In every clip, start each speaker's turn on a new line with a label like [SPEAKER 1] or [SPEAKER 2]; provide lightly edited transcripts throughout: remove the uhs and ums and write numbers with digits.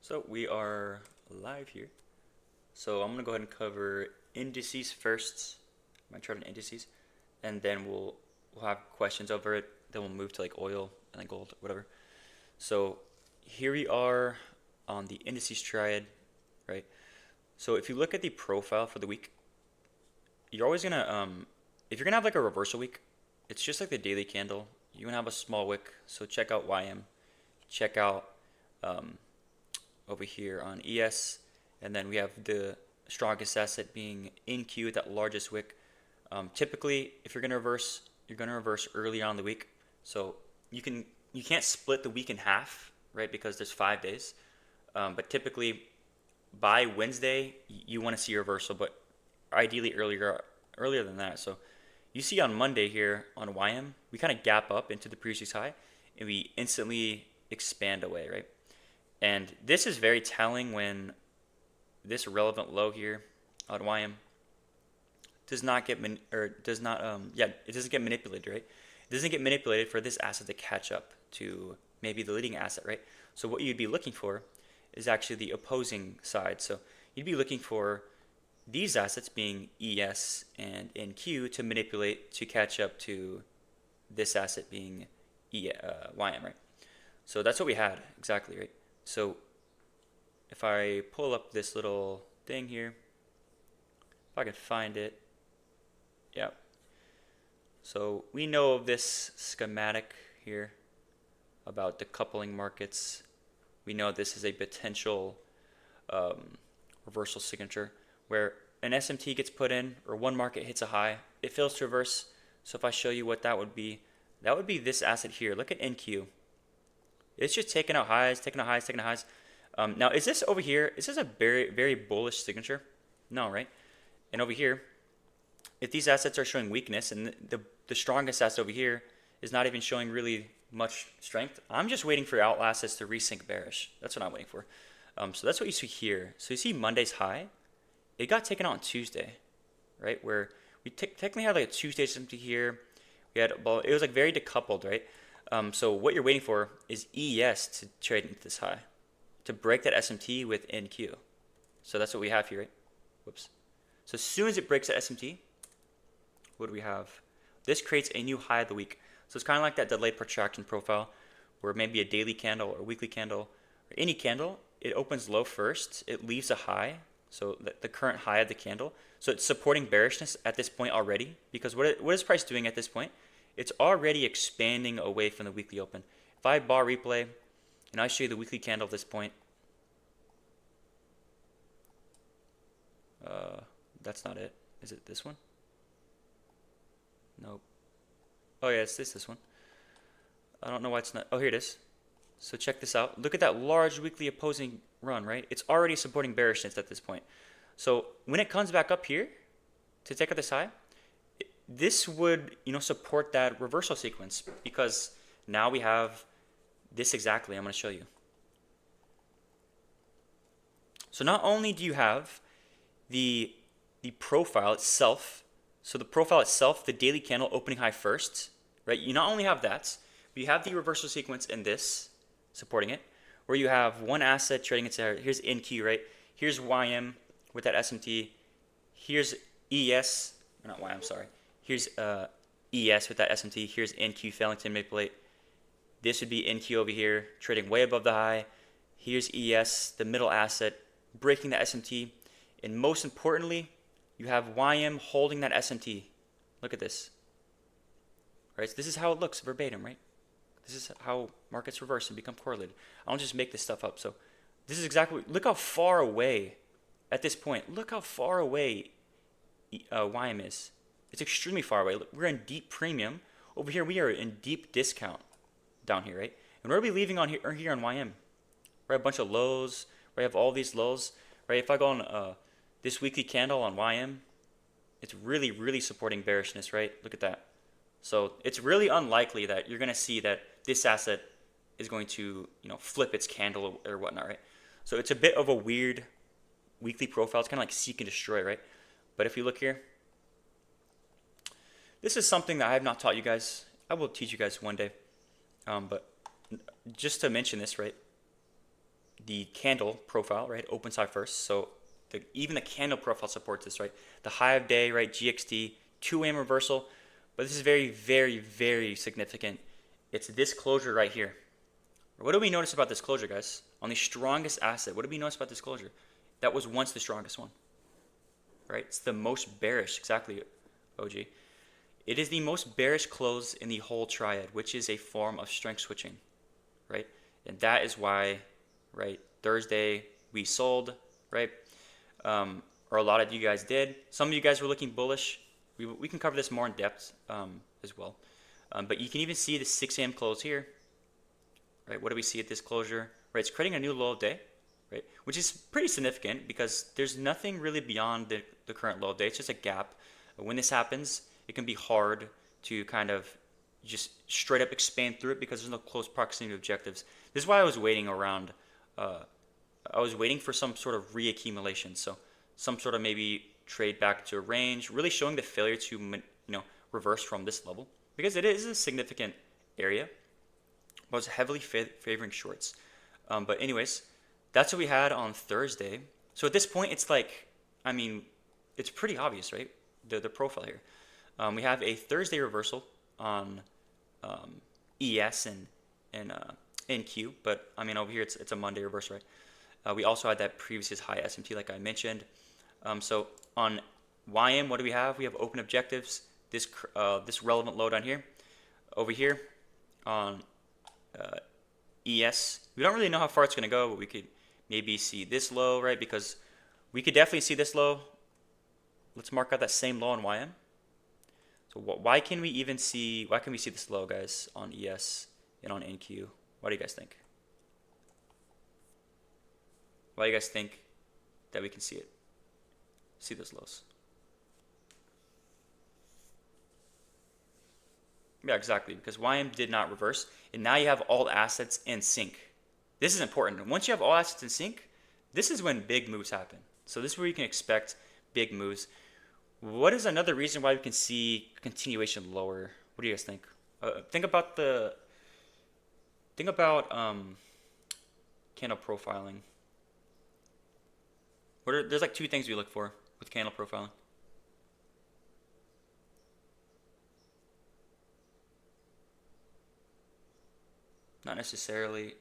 [SPEAKER 1] So we are live here. So I'm gonna go ahead and cover indices first, my chart on indices, and then we'll have questions over it. Then we'll move to like oil and then gold, whatever. So here we are on the indices triad, right? So if you look at the profile for the week, you're always gonna if you're gonna have like a reversal week, it's just like the daily candle. You're gonna have a small wick. So check out YM, check out um, over here on ES, and then we have the strongest asset being NQ, that largest wick. Typically, if you're gonna reverse early on in the week. So you can't split the week in half, right? Because there's 5 days. But typically by Wednesday you want to see a reversal, but ideally earlier than that. So you see on Monday here on YM, we kind of gap up into the previous high, and we instantly expand away, right? And this is very telling when this relevant low here on YM does not get or does not it doesn't get manipulated, right? It doesn't get manipulated for this asset to catch up to maybe the leading asset, right? So what you'd be looking for is actually the opposing side. So you'd be looking for these assets being ES and NQ to manipulate to catch up to this asset being YM, right? So that's what we had exactly, right? So if I pull up this little thing here, if I can find it, yeah. So we know of this schematic here about decoupling markets. We know this is a potential reversal signature where an SMT gets put in or one market hits a high, it fails to reverse. So if I show you what that would be this asset here. Look at NQ. It's just taking out highs, taking out highs, taking out highs. Now, is this over here? Is this a very, very bullish signature? No, right? And over here, if these assets are showing weakness and the strongest asset over here is not even showing really much strength, I'm just waiting for out assets to resync bearish. That's what I'm waiting for. So that's what you see here. So you see Monday's high. It got taken out on Tuesday, right? Where we technically had like a Tuesday something here. We had, well, it was like very decoupled, right? So what you're waiting for is ES to trade into this high, to break that SMT with NQ. So that's what we have here, right? Whoops. So as soon as it breaks that SMT, what do we have? This creates a new high of the week. So it's kind of like that delayed protraction profile where maybe a daily candle or weekly candle or any candle, it opens low first, it leaves a high, so the current high of the candle. So it's supporting bearishness at this point already, because what is price doing at this point? It's already expanding away from the weekly open. If I bar replay and I show you the weekly candle at this point, that's not it. Is it this one? Nope. Oh yeah, it's this one. I don't know why it's not. Oh, here it is. So check this out. Look at that large weekly opposing run, right? It's already supporting bearishness at this point. So when it comes back up here to take out this high, this would, support that reversal sequence, because now we have this exactly. I'm going to show you. So not only do you have the profile itself, so the profile itself, the daily candle opening high first, right? You not only have that, but you have the reversal sequence in this supporting it, where you have one asset trading into, here's NQ, right? Here's YM with that SMT. Here's ES, or not YM, sorry. Here's ES with that SMT. Here's NQ failing to manipulate. This would be NQ over here, trading way above the high. Here's ES, the middle asset, breaking the SMT. And most importantly, you have YM holding that SMT. Look at this. Right? So this is how it looks verbatim, right? This is how markets reverse and become correlated. I don't just make this stuff up. So this is exactly, look how far away at this point. Look how far away YM is. It's extremely far away. Look, we're in deep premium. Over here, we are in deep discount down here, right? And where are we leaving on here on YM? We have a bunch of lows. We have all these lows, right? If I go on this weekly candle on YM, it's really, really supporting bearishness, right? Look at that. So it's really unlikely that you're going to see that this asset is going to, flip its candle or whatnot, right? So it's a bit of a weird weekly profile. It's kind of like seek and destroy, right? But if you look here, this is something that I have not taught you guys. I will teach you guys one day. But just to mention this, right? the candle profile, right? Open side first. So even the candle profile supports this, right? The high of day, right? GXT, 2 a.m. reversal. But this is very, very, very significant. It's this closure right here. What do we notice about this closure, guys? On the strongest asset, what do we notice about this closure? That was once the strongest one, right? It's the most bearish, exactly, OG. It is the most bearish close in the whole triad, which is a form of strength switching, right? And that is why, right, Thursday we sold, right? Or a lot of you guys did. Some of you guys were looking bullish. We can cover this more in depth as well. But you can even see the 6 a.m. close here, right? What do we see at this closure? Right, it's creating a new low of day, right? Which is pretty significant because there's nothing really beyond the current low of day. It's just a gap. When this happens, it can be hard to kind of just straight up expand through it because there's no close proximity to objectives. This is why I was waiting around. I was waiting for some sort of reaccumulation. So some sort of maybe trade back to a range, really showing the failure to reverse from this level because it is a significant area. But it's heavily favoring shorts. But anyways, that's what we had on Thursday. So at this point, it's like, I mean, it's pretty obvious, right? The profile here. We have a Thursday reversal on ES and NQ, but I mean over here it's a Monday reversal, right? We also had that previous high SMT, like I mentioned. So on YM, what do we have? We have open objectives. This relevant low down here. Over here on ES, we don't really know how far it's going to go, but we could maybe see this low, right? Because we could definitely see this low. Let's mark out that same low on YM. So why can we see this low, guys, on ES and on NQ? What do you guys think? Why do you guys think that we can see it? See those lows? Yeah, exactly, because YM did not reverse, and now you have all assets in sync. This is important. Once you have all assets in sync, this is when big moves happen. So this is where you can expect big moves. What is another reason why we can see continuation lower? What do you guys think? Think about candle profiling. There's like two things we look for with candle profiling. Not necessarily.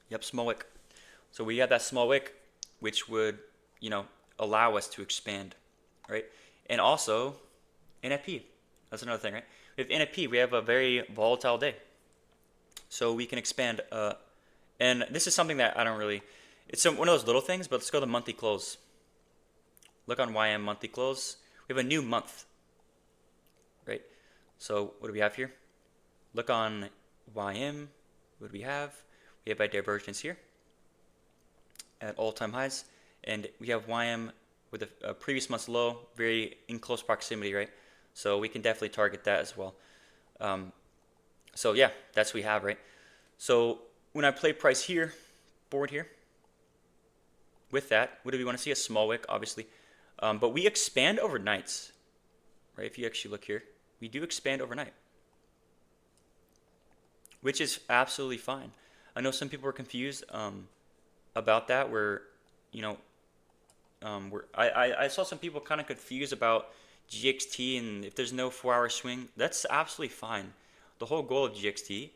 [SPEAKER 1] Yep, small wick. So we have that small wick, which would, allow us to expand, right? And also, NFP. That's another thing, right? With NFP, we have a very volatile day. So we can expand. And this is something that I don't really... It's one of those little things, but let's go to monthly close. Look on YM monthly close. We have a new month, right? So what do we have here? Look on YM. What do we have? We have by divergence here at all-time highs. And we have YM with a previous month's low, very in close proximity, right? So we can definitely target that as well. So yeah, that's what we have, right? So when I play price here, forward here, with that, what do we want to see? A small wick, obviously. But we expand overnights, right? If you actually look here, we do expand overnight, which is absolutely fine. I know some people were confused about that, I saw some people kind of confused about GXT, and if there's no 4-hour swing, that's absolutely fine. The whole goal of GXT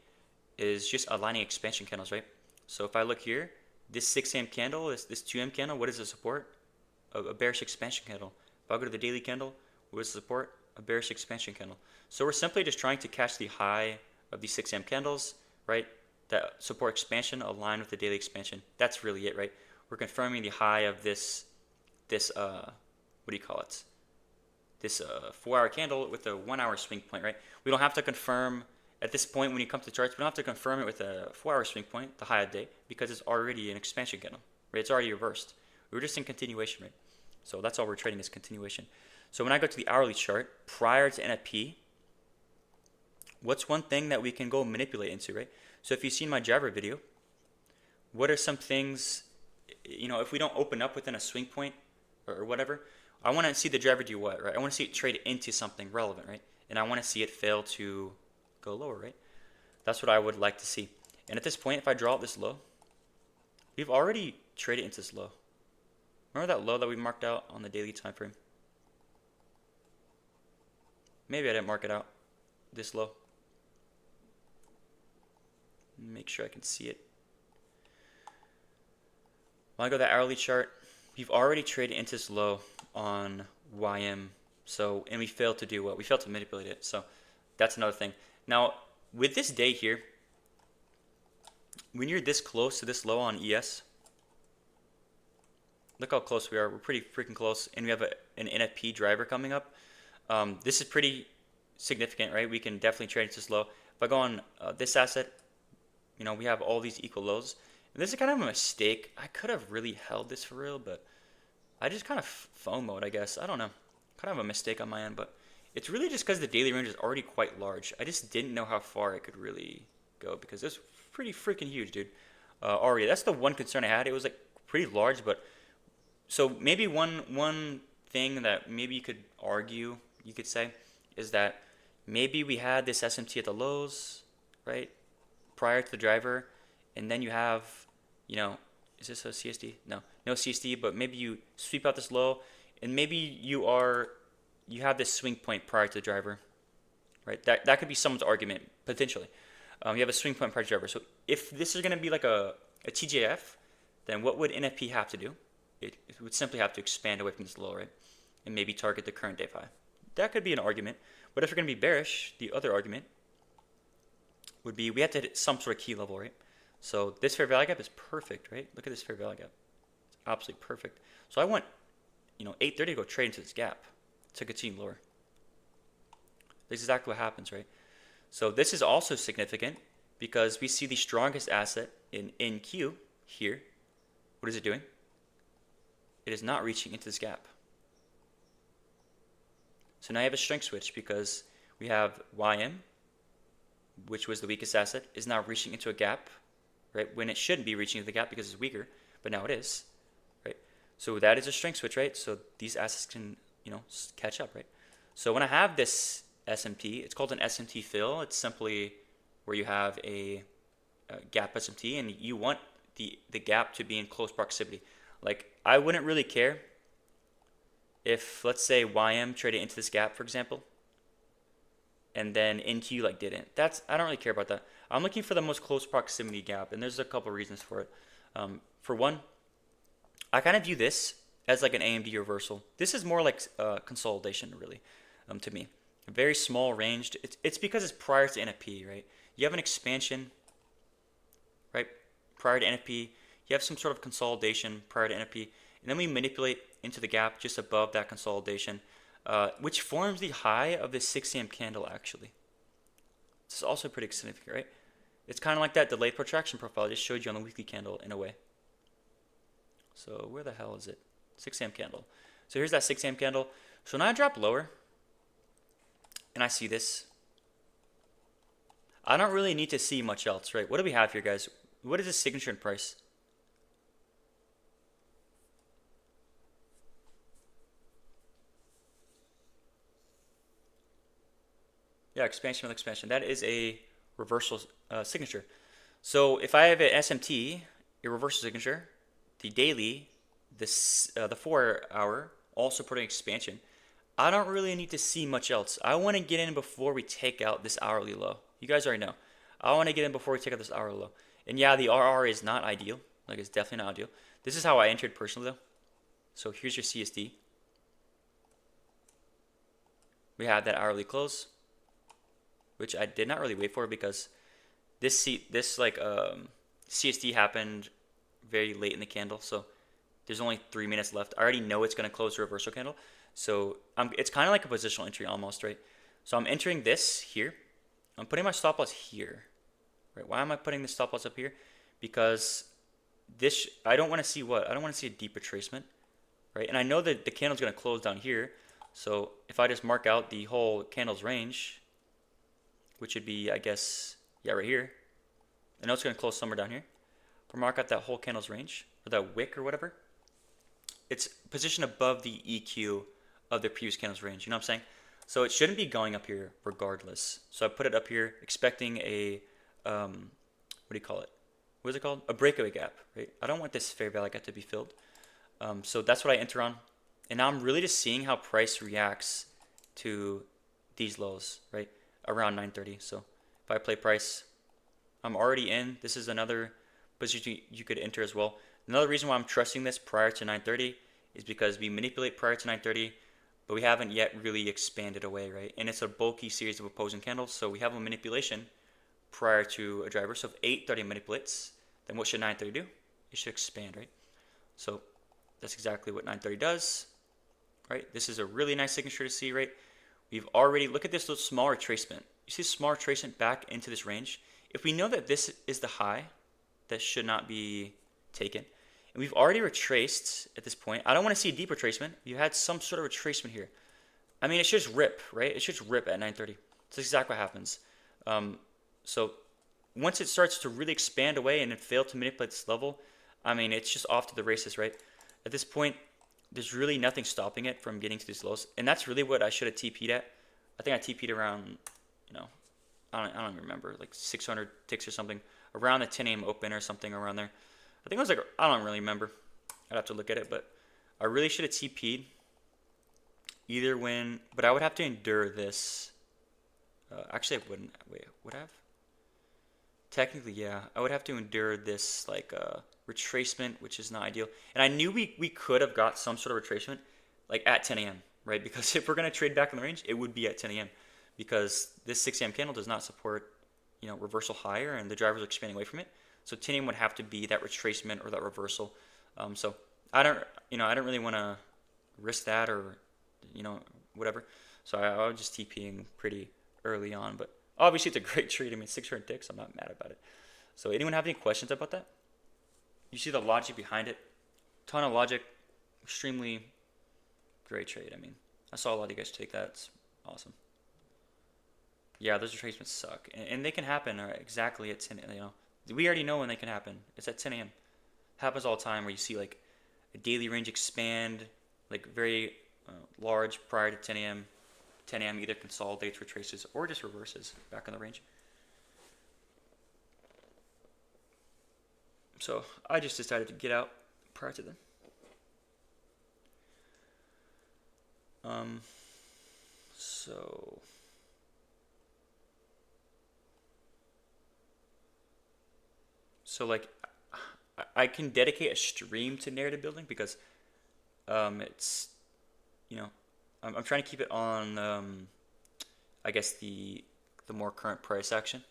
[SPEAKER 1] is just aligning expansion candles, right? So if I look here, this 6 a.m. candle, this 2 a.m. candle, what does it support? A bearish expansion candle. If I go to the daily candle, what does it support? A bearish expansion candle. So we're simply just trying to catch the high of these 6 a.m. candles, right? That support expansion aligned with the daily expansion. That's really it, right? We're confirming the high of this this 4-hour candle with a 1-hour swing point, right? We don't have to confirm at this point when you come to charts. We don't have to confirm it with a 4-hour swing point, the high of day, because it's already an expansion candle, right? It's already reversed. We're just in continuation, right? So that's all we're trading is continuation. So when I go to the hourly chart prior to NFP, what's one thing that we can go manipulate into, right? So if you've seen my Jabber video, what are some things, if we don't open up within a swing point or whatever, I want to see the driver do what, right? I want to see it trade into something relevant, right? And I want to see it fail to go lower, right? That's what I would like to see. And at this point, if I draw out this low, we've already traded into this low. Remember that low that we marked out on the daily time frame? Maybe I didn't mark it out this low. Make sure I can see it. When I go to the hourly chart, we've already traded into this low on YM. So, and we failed to do what? We failed to manipulate it. So that's another thing. Now, with this day here, when you're this close to this low on ES, look how close we are. We're pretty freaking close. And we have an NFP driver coming up. This is pretty significant, right? We can definitely trade into this low. If I go on this asset, you know, we have all these equal lows. And this is kind of a mistake. I could have really held this for real, but I just kind of FOMO'd, I guess. I don't know. Kind of a mistake on my end, but it's really just because the daily range is already quite large. I just didn't know how far it could really go because it's pretty freaking huge, dude. Already, that's the one concern I had. It was like pretty large, but so maybe one thing that maybe you could argue, you could say, is that maybe we had this SMT at the lows, right, prior to the driver, and then you have, you know, is this a CSD? No CSD, but maybe you sweep out this low, and maybe you have this swing point prior to the driver, right? That could be someone's argument potentially. You have a swing point prior to the driver. So if this is going to be like a TJF, then what would NFP have to do? It would simply have to expand away from this low, right, and maybe target the current day 5. That could be an argument. But if you're going to be bearish, the other argument would be we have to hit some sort of key level, right? So this fair value gap is perfect, right? Look at this fair value gap. It's absolutely perfect. So I want, you know, 830 to go trade into this gap to continue lower. This is exactly what happens, right? So this is also significant because we see the strongest asset in NQ here. What is it doing? It is not reaching into this gap. So now you have a strength switch because we have YM, which was the weakest asset, is now reaching into a gap, right? When it shouldn't be reaching into the gap because it's weaker, but now it is, right? So that is a strength switch, right? So these assets can, you know, catch up, right? So when I have this SMT, it's called an SMT fill. It's simply where you have a gap SMT and you want the gap to be in close proximity. Like I wouldn't really care if, let's say, YM traded into this gap, for example, and then NQ like didn't. I don't really care about that. I'm looking for the most close proximity gap, and there's a couple reasons for it. For one, I kind of view this as like an AMD reversal. This is more like consolidation, really, to me. A very small ranged. It's because it's prior to NFP, right? You have an expansion, right, prior to NFP. You have some sort of consolidation prior to NFP, and then we manipulate into the gap just above that consolidation, which forms the high of the 6 a.m. candle, actually. This is also pretty significant, right? It's kind of like that delayed protraction profile I just showed you on the weekly candle in a way. So where the hell is it? 6 a.m. candle. So here's that 6 a.m. candle. So now I drop lower, and I see this. I don't really need to see much else, right? What do we have here, guys? What is the signature and price? Yeah, expansion with expansion. That is a reversal signature. So if I have an SMT, a reversal signature, the daily, the 4 hour, also putting expansion, I don't really need to see much else. I want to get in before we take out this hourly low. You guys already know. I want to get in before we take out this hourly low. And yeah, the RR is not ideal. Like, it's definitely not ideal. This is how I entered personally, though. So here's your CSD. We have that hourly close, which I did not really wait for because this CSD happened very late in the candle. So there's only 3 minutes left. I already know it's going to close the reversal candle. So it's kind of like a positional entry almost, right? So I'm entering this here. I'm putting my stop loss here. Right? Why am I putting the stop loss up here? Because this, I don't want to see what? I don't want to see a deep retracement, right? And I know that the candle's going to close down here. So if I just mark out the whole candle's range, which would be, I guess, yeah, right here. I know it's going to close somewhere down here. If I mark out that whole candle's range, or that wick or whatever, it's positioned above the EQ of the previous candle's range. You know what I'm saying? So it shouldn't be going up here regardless. So I put it up here expecting a what do you call it? What is it called? A breakaway gap, right? I don't want this fair value gap to be filled. So that's what I enter on. And now I'm really just seeing how price reacts to these lows, right? Around 930. So if I play price, I'm already in. This is another position you could enter as well. Another reason why I'm trusting this prior to 930 is because we manipulate prior to 930, but we haven't yet really expanded away, right? And it's a bulky series of opposing candles, so we have a manipulation prior to a driver. So if 830 manipulates, then what should 930 do? It should expand, right? So that's exactly what 930 does, right? This is a really nice signature to see, right? We've already, look at this little small retracement. You see small retracement back into this range? If we know that this is the high, that should not be taken. And we've already retraced at this point. I don't want to see a deep retracement. You had some sort of retracement here. I mean, it should just rip, right? It should just rip at 930. That's exactly what happens. So once it starts to really expand away and it failed to manipulate this level, I mean, it's just off to the races, right? At this point, there's really nothing stopping it from getting to these lows. And that's really what I should have TP'd at. I think I TP'd around, I don't even remember, like 600 ticks or something, around the 10 a.m. open or something around there. I think it was like, I don't really remember. I'd have to look at it, but I really should have TP'd either when, but I would have to endure this. Actually, I wouldn't. Wait, would I have? Technically, yeah. I would have to endure this, like, retracement, which is not ideal. And I knew we could have got some sort of retracement, like, at 10 a.m., right? Because if we're going to trade back in the range, it would be at 10 a.m. Because this 6 a.m. candle does not support, reversal higher, and the drivers are expanding away from it. So 10 a.m. would have to be that retracement or that reversal. So I don't really want to risk that or, whatever. So I was just TPing pretty early on, but obviously it's a great trade. I mean, 600 ticks, I'm not mad about it. So anyone have any questions about that? You see the logic behind it? Ton of logic, extremely great trade. I mean, I saw a lot of you guys take that. It's awesome. Yeah, those retracements suck, and they can happen exactly at 10. We already know when they can happen. It's at 10 a.m. Happens all the time where you see like a daily range expand, like very large prior to 10 a.m. 10 a.m. either consolidates, retraces, or just reverses back in the range. So I just decided to get out prior to them. So like I can dedicate a stream to narrative building because it's I'm trying to keep it on I guess the more current price action.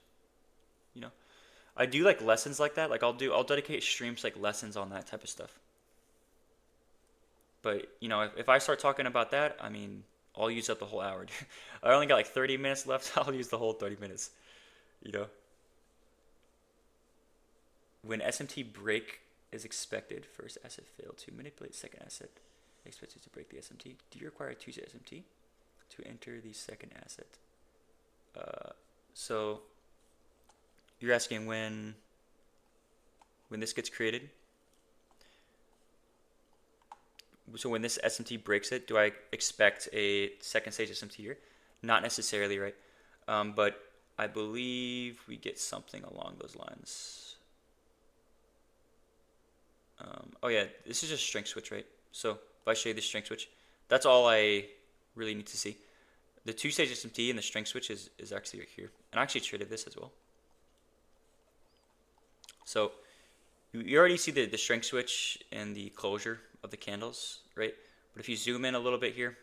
[SPEAKER 1] I do like lessons like that. Like I'll dedicate streams like lessons on that type of stuff. But if I start talking about that, I mean I'll use up the whole hour. I only got like 30 minutes left. I'll use the whole 30 minutes. When SMT break is expected, first asset failed to manipulate second asset expected to break the SMT. Do you require a Tuesday SMT to enter the second asset? So you're asking when this gets created. So when this SMT breaks it, do I expect a second stage SMT here? Not necessarily, right? But I believe we get something along those lines. Oh yeah, this is just strength switch, right? So if I show you the strength switch, that's all I really need to see. The two-stage SMT and the strength switch is actually right here. And I actually traded this as well. So you already see the strength switch and the closure of the candles, right? But if you zoom in a little bit here,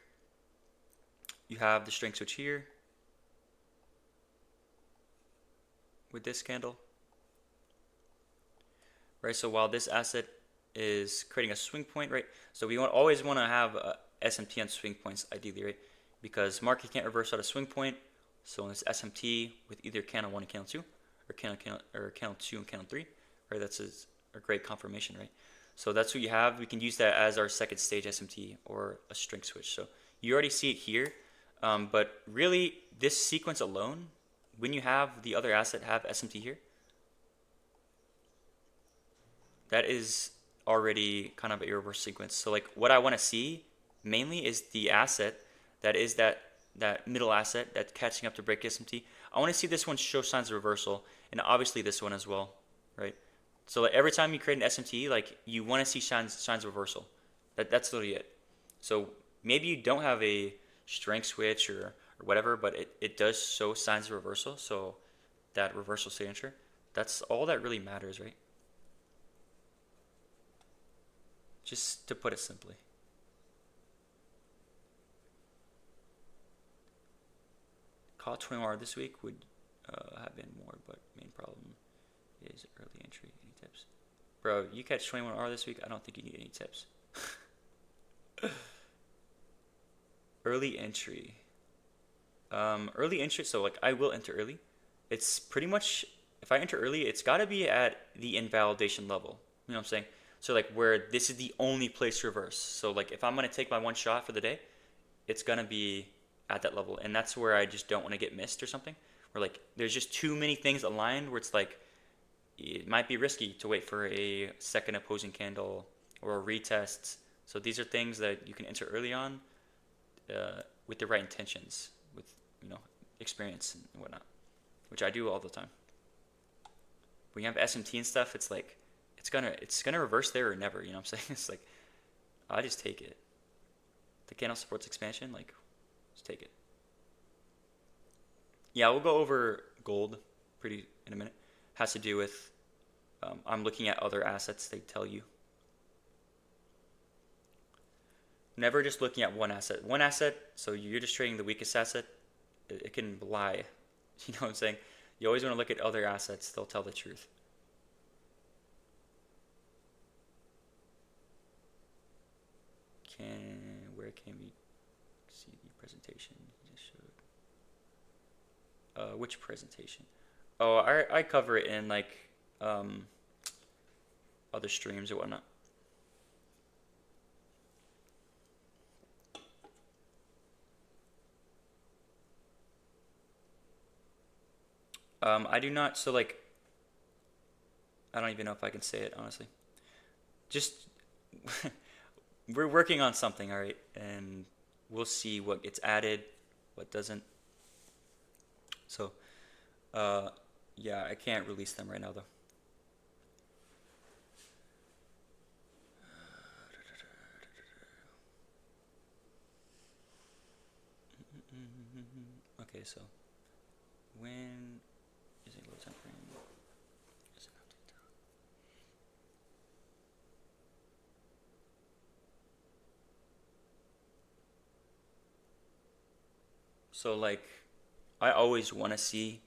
[SPEAKER 1] you have the strength switch here with this candle, right? So while this asset is creating a swing point, right? So we always want to have a SMT on swing points, ideally, right? Because market can't reverse out a swing point. So in this SMT with either candle 1 and candle 2, or candle 2 and candle 3, right? That's a great confirmation, right? So that's what you have. We can use that as our second stage SMT or a strength switch. So you already see it here, but really this sequence alone, when you have the other asset have SMT here, that is already kind of a reverse sequence. So like what I want to see mainly is the asset that is that middle asset that's catching up to break SMT. I want to see this one show signs of reversal, and obviously this one as well, right? So like every time you create an SMT, like you want to see signs of reversal. That's literally it. So maybe you don't have a strength switch or whatever, but it does show signs of reversal. So that reversal signature, that's all that really matters, right? Just to put it simply. Call 21R this week would have been more, but main problem is early entry. Any tips? Bro, you catch 21R this week, I don't think you need any tips. Early entry. Early entry, so like I will enter early. It's pretty much, if I enter early, it's got to be at the invalidation level. You know what I'm saying? So like where this is the only place to reverse. So like if I'm going to take my one shot for the day, it's going to be at that level. And that's where I just don't want to get missed or something. Where like there's just too many things aligned where it's like it might be risky to wait for a second opposing candle or a retest. So these are things that you can enter early on with the right intentions, with experience and whatnot, which I do all the time. When you have SMT and stuff, it's like it's gonna reverse there or never. You know what I'm saying? It's like I just take it. The candle supports expansion, like just take it. Yeah, we'll go over gold pretty in a minute. Has to do with I'm looking at other assets. They tell you. Never just looking at one asset. One asset, so you're just trading the weakest asset. It can lie. You know what I'm saying? You always want to look at other assets. They'll tell the truth. Where can we see the presentation you just showed? Which presentation? Oh, I cover it in like other streams or whatnot. I do not. So like, I don't even know if I can say it honestly. Just we're working on something, all right, and we'll see what gets added, what doesn't. So, uh, yeah, I can't release them right now though. Okay, so when is a low time frame? Is an update time? So like, I always want to see,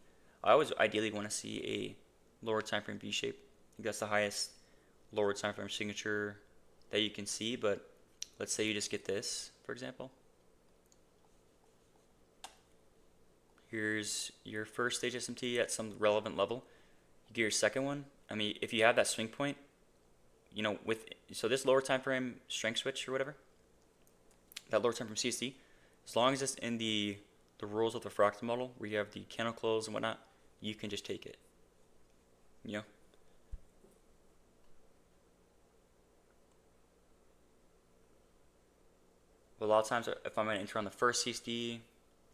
[SPEAKER 1] I always ideally want to see a lower time frame V shape. I think that's the highest lower time frame signature that you can see. But let's say you just get this, for example. Here's your first stage SMT at some relevant level. You get your second one. I mean, if you have that swing point, with so this lower time frame strength switch or whatever, that lower time frame CSD, as long as it's in the rules of the fractal model where you have the candle close and whatnot, you can just take it. You know. But a lot of times, if I'm going to enter on the first CSD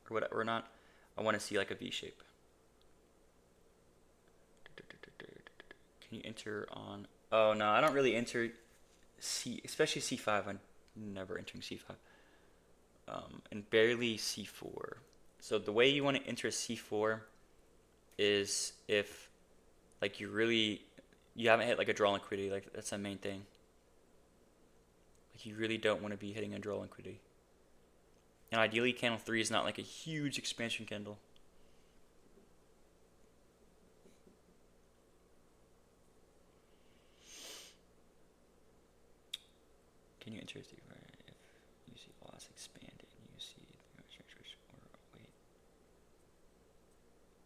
[SPEAKER 1] or whatever or not, I want to see like a V shape. Can you enter on? Oh no, I don't really enter C, especially C5. I'm never entering C5. And barely C4. So the way you want to enter C4 is if like you haven't hit like a draw liquidity, like that's the main thing. Like you really don't want to be hitting a draw liquidity. And ideally candle 3 is not like a huge expansion candle. Can you enter if you see loss expand and you see or wait?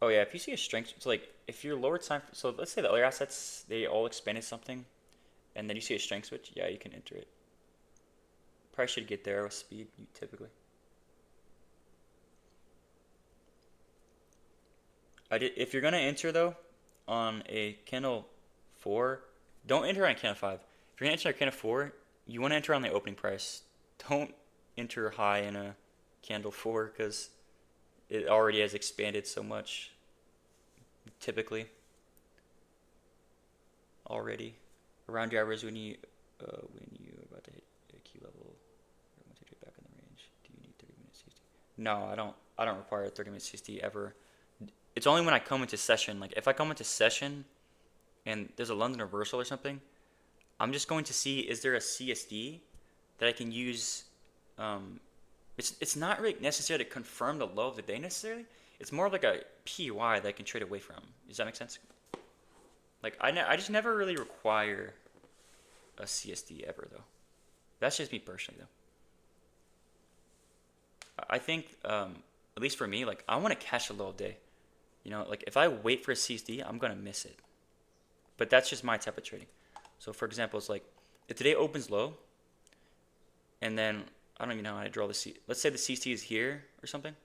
[SPEAKER 1] Oh yeah, if you see a strength, so like if your lower time, so let's say the other assets they all expanded something, and then you see a strength switch, yeah, you can enter it. Probably should get there with speed typically. If you're gonna enter though, on a candle 4, don't enter on candle 5. If you're gonna enter a candle 4, you want to enter on the opening price. Don't enter high in a candle 4 because it already has expanded so much. Typically, already around your hours when you are about to hit a key level, or once you get back in the range, do you need 30 minute CST? No, I don't. I don't require a 30-minute CST ever. It's only when I come into session. Like if I come into session and there's a London reversal or something, I'm just going to see is there a CSD that I can use. Um, it's not really necessary to confirm the low of the day necessarily. It's more like a PY that I can trade away from. Does that make sense? Like I just never really require a CSD ever though. That's just me personally though. I think at least for me, like I want to catch a low day. You know, like if I wait for a CSD, I'm gonna miss it. But that's just my type of trading. So for example, it's like if today opens low, and then I don't even know how to draw the C. Let's say the CST is here or something,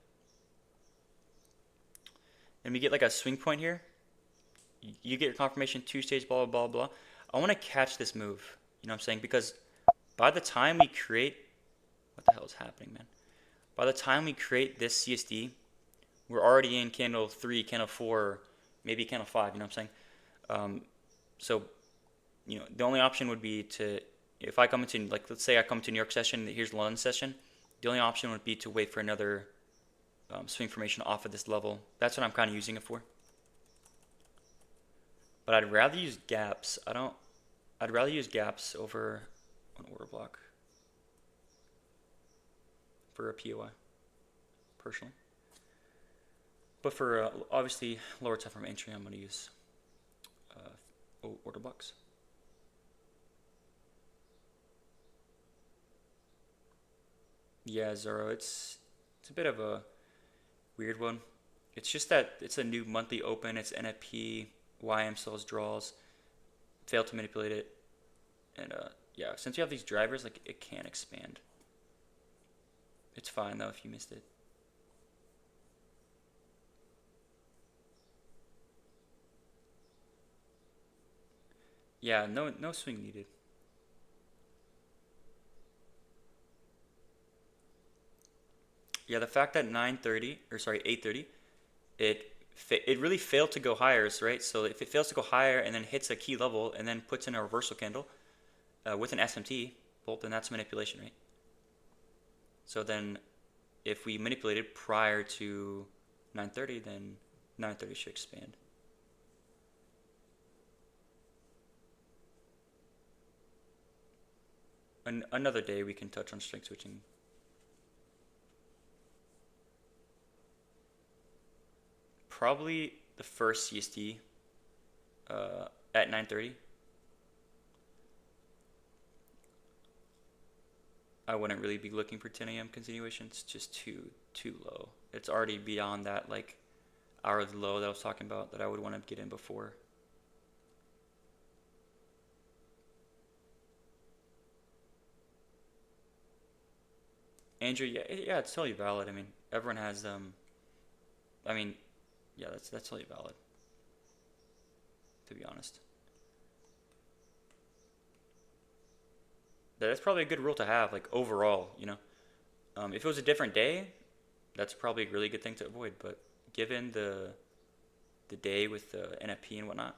[SPEAKER 1] and we get like a swing point here. You get your confirmation 2 stage, blah blah blah blah. I want to catch this move. You know what I'm saying? Because by the time we create, what the hell is happening, man? By the time we create this CSD, we're already in candle 3, candle 4, maybe candle 5. You know what I'm saying? So, you know, the only option would be to, if I come into, like, let's say I come to New York session, here's London session, the only option would be to wait for another swing formation off of this level. That's what I'm kind of using it for. But I'd rather use gaps. I'd rather use gaps over an order block for a POI, personally. But for obviously lower time frame entry, I'm going to use order blocks. Yeah, Zoro, it's a bit of a weird one. It's just that it's a new monthly open, it's NFP, YM sells draws, failed to manipulate it, and yeah, since you have these drivers, like it can expand. It's fine though if you missed it. Yeah, no swing needed. Yeah, the fact that 9:30 or sorry 8:30, it really failed to go higher, right? So if it fails to go higher and then hits a key level and then puts in a reversal candle with an SMT bolt, then that's manipulation, right? So then if we manipulated prior to 9:30, then 9:30 should expand. Another day we can touch on strength switching. Probably the first CSD at 9:30. I wouldn't really be looking for 10 a.m. continuation. It's just too low. It's already beyond that like hourly low that I was talking about that I would want to get in before. Andrew, yeah, it's totally valid. I mean, everyone has I mean, yeah, that's totally valid. To be honest, that's probably a good rule to have. Like overall, you know, if it was a different day, that's probably a really good thing to avoid. But given the day with the NFP and whatnot,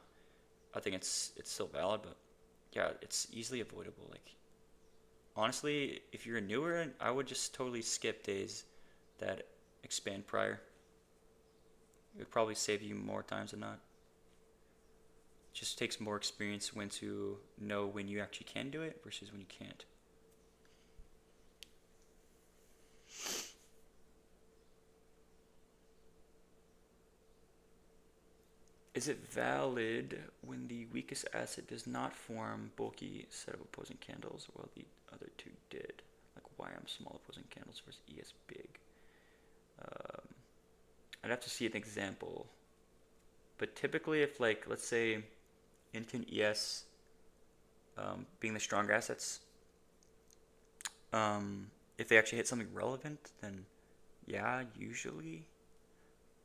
[SPEAKER 1] I think it's still valid. But yeah, it's easily avoidable. Like honestly, if you're newer, I would just totally skip days that expand prior. It would probably save you more times than not. It just takes more experience when to know when you actually can do it versus when you can't. Is it valid when the weakest asset does not form bulky set of opposing candles while the other two did? Like YM small opposing candles versus ES big. Um, I'd have to see an example. But typically if like, let's say Int and ES being the stronger assets, if they actually hit something relevant, then yeah, usually.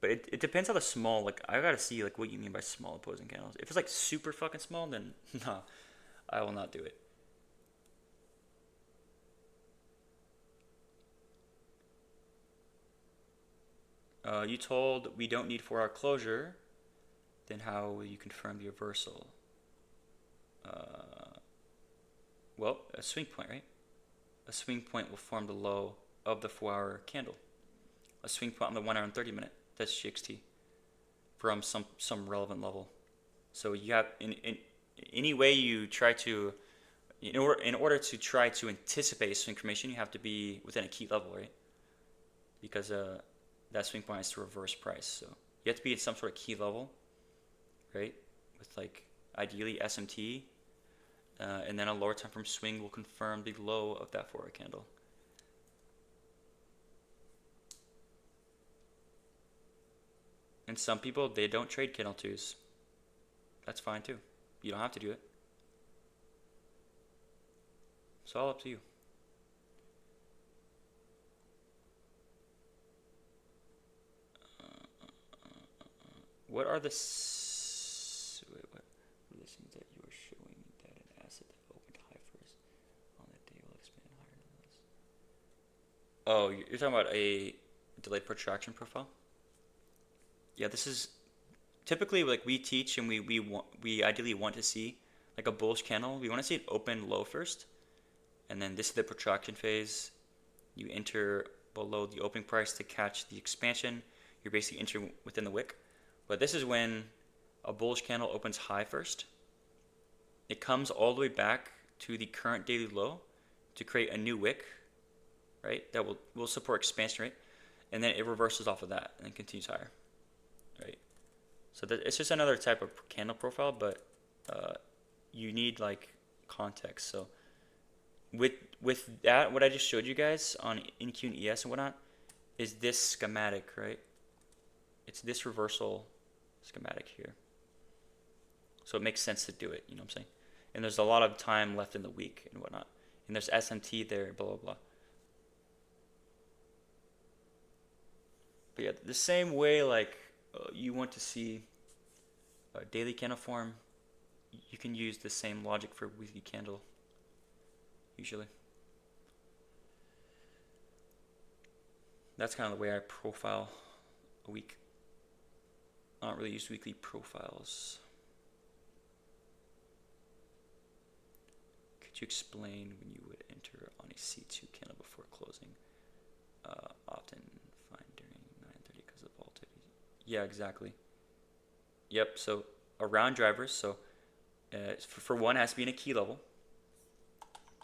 [SPEAKER 1] But it depends how the small, like, I gotta see, like, what you mean by small opposing candles. If it's, like, super fucking small, then, no, I will not do it. You told we don't need 4-hour closure. Then how will you confirm the reversal? Well, a swing point, right? A swing point will form the low of the 4-hour candle. A swing point on the 1 hour and 30 minute. That's GXT from some relevant level. So you have in any way you try to in order to try to anticipate swing formation, you have to be within a key level, right? Because that swing point has to reverse price. So you have to be at some sort of key level, right? With like ideally SMT, and then a lower time frame swing will confirm the low of that 4-hour candle. And some people, they don't trade candle twos. That's fine too. You don't have to do it. It's all up to you. What are the wait, what listings that you are showing that an asset that opened high first on that day will expand higher than this? Oh, you're talking about a delayed protraction profile? Yeah, this is typically like we teach and we ideally want to see like a bullish candle. We want to see it open low first, and then this is the protraction phase. You enter below the opening price to catch the expansion. You're basically entering within the wick. But this is when a bullish candle opens high first. It comes all the way back to the current daily low to create a new wick, right? That will support expansion, right? And then it reverses off of that and continues higher, right? So it's just another type of candle profile, but you need like context. So with that, what I just showed you guys on NQ and ES and whatnot is this schematic, right? It's this reversal schematic here. So it makes sense to do it, you know what I'm saying? And there's a lot of time left in the week and whatnot. And there's SMT there, blah, blah, blah. But yeah, the same way like you want to see a daily candle form, you can use the same logic for weekly candle, usually. That's kind of the way I profile a week. I don't really use weekly profiles. Could you explain when you would enter on a C2 candle before closing? Often find during 9:30 because of volatility. Yeah, exactly. Yep, so around drivers, so for one, it has to be in a key level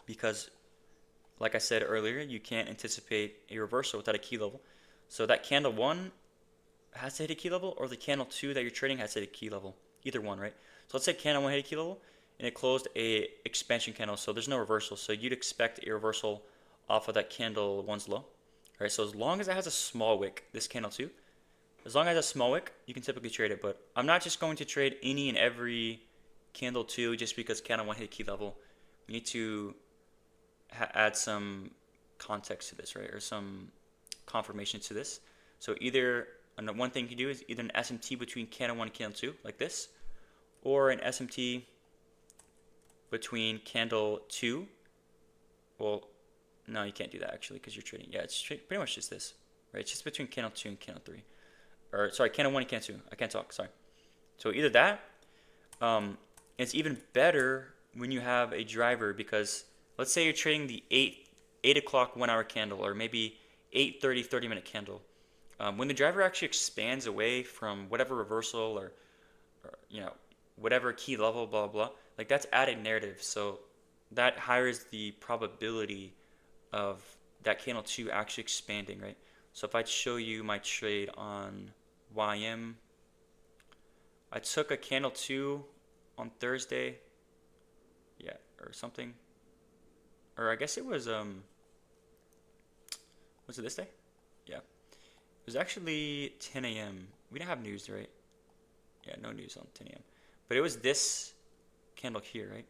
[SPEAKER 1] because, like I said earlier, you can't anticipate a reversal without a key level. So that candle 1 has to hit a key level, or the candle 2 that you're trading has to hit a key level. Either one, right? So let's say candle 1 hit a key level, and it closed a expansion candle, so there's no reversal. So you'd expect a reversal off of that candle 1's low. Right? So as long as it has a small wick, this candle 2, as long as it has a small wick, you can typically trade it. But I'm not just going to trade any and every candle 2 just because candle 1 hit a key level. We need to add some context to this, right? Or some confirmation to this. So either, and one thing you can do is either an SMT between candle 1 and candle 2, like this, or an SMT between candle 2. Well, no, you can't do that actually because you're trading. Yeah, it's pretty much just this, right? It's just between candle 2 and candle 3. Or, sorry, candle 1 and candle 2. I can't talk, sorry. So either that, it's even better when you have a driver because let's say you're trading the 8 o'clock 1 hour candle or maybe 8:30 30-minute candle. When the driver actually expands away from whatever reversal or you know, whatever key level, blah, blah, like that's added narrative. So that higher the probability of that candle 2 actually expanding, right? So if I show you my trade on YM, I took a candle 2 on Thursday, yeah, or something, or I guess it was it this day? Yeah, it was actually 10 a.m. We didn't have news, right? Yeah, no news on 10 a.m. But it was this candle here, right?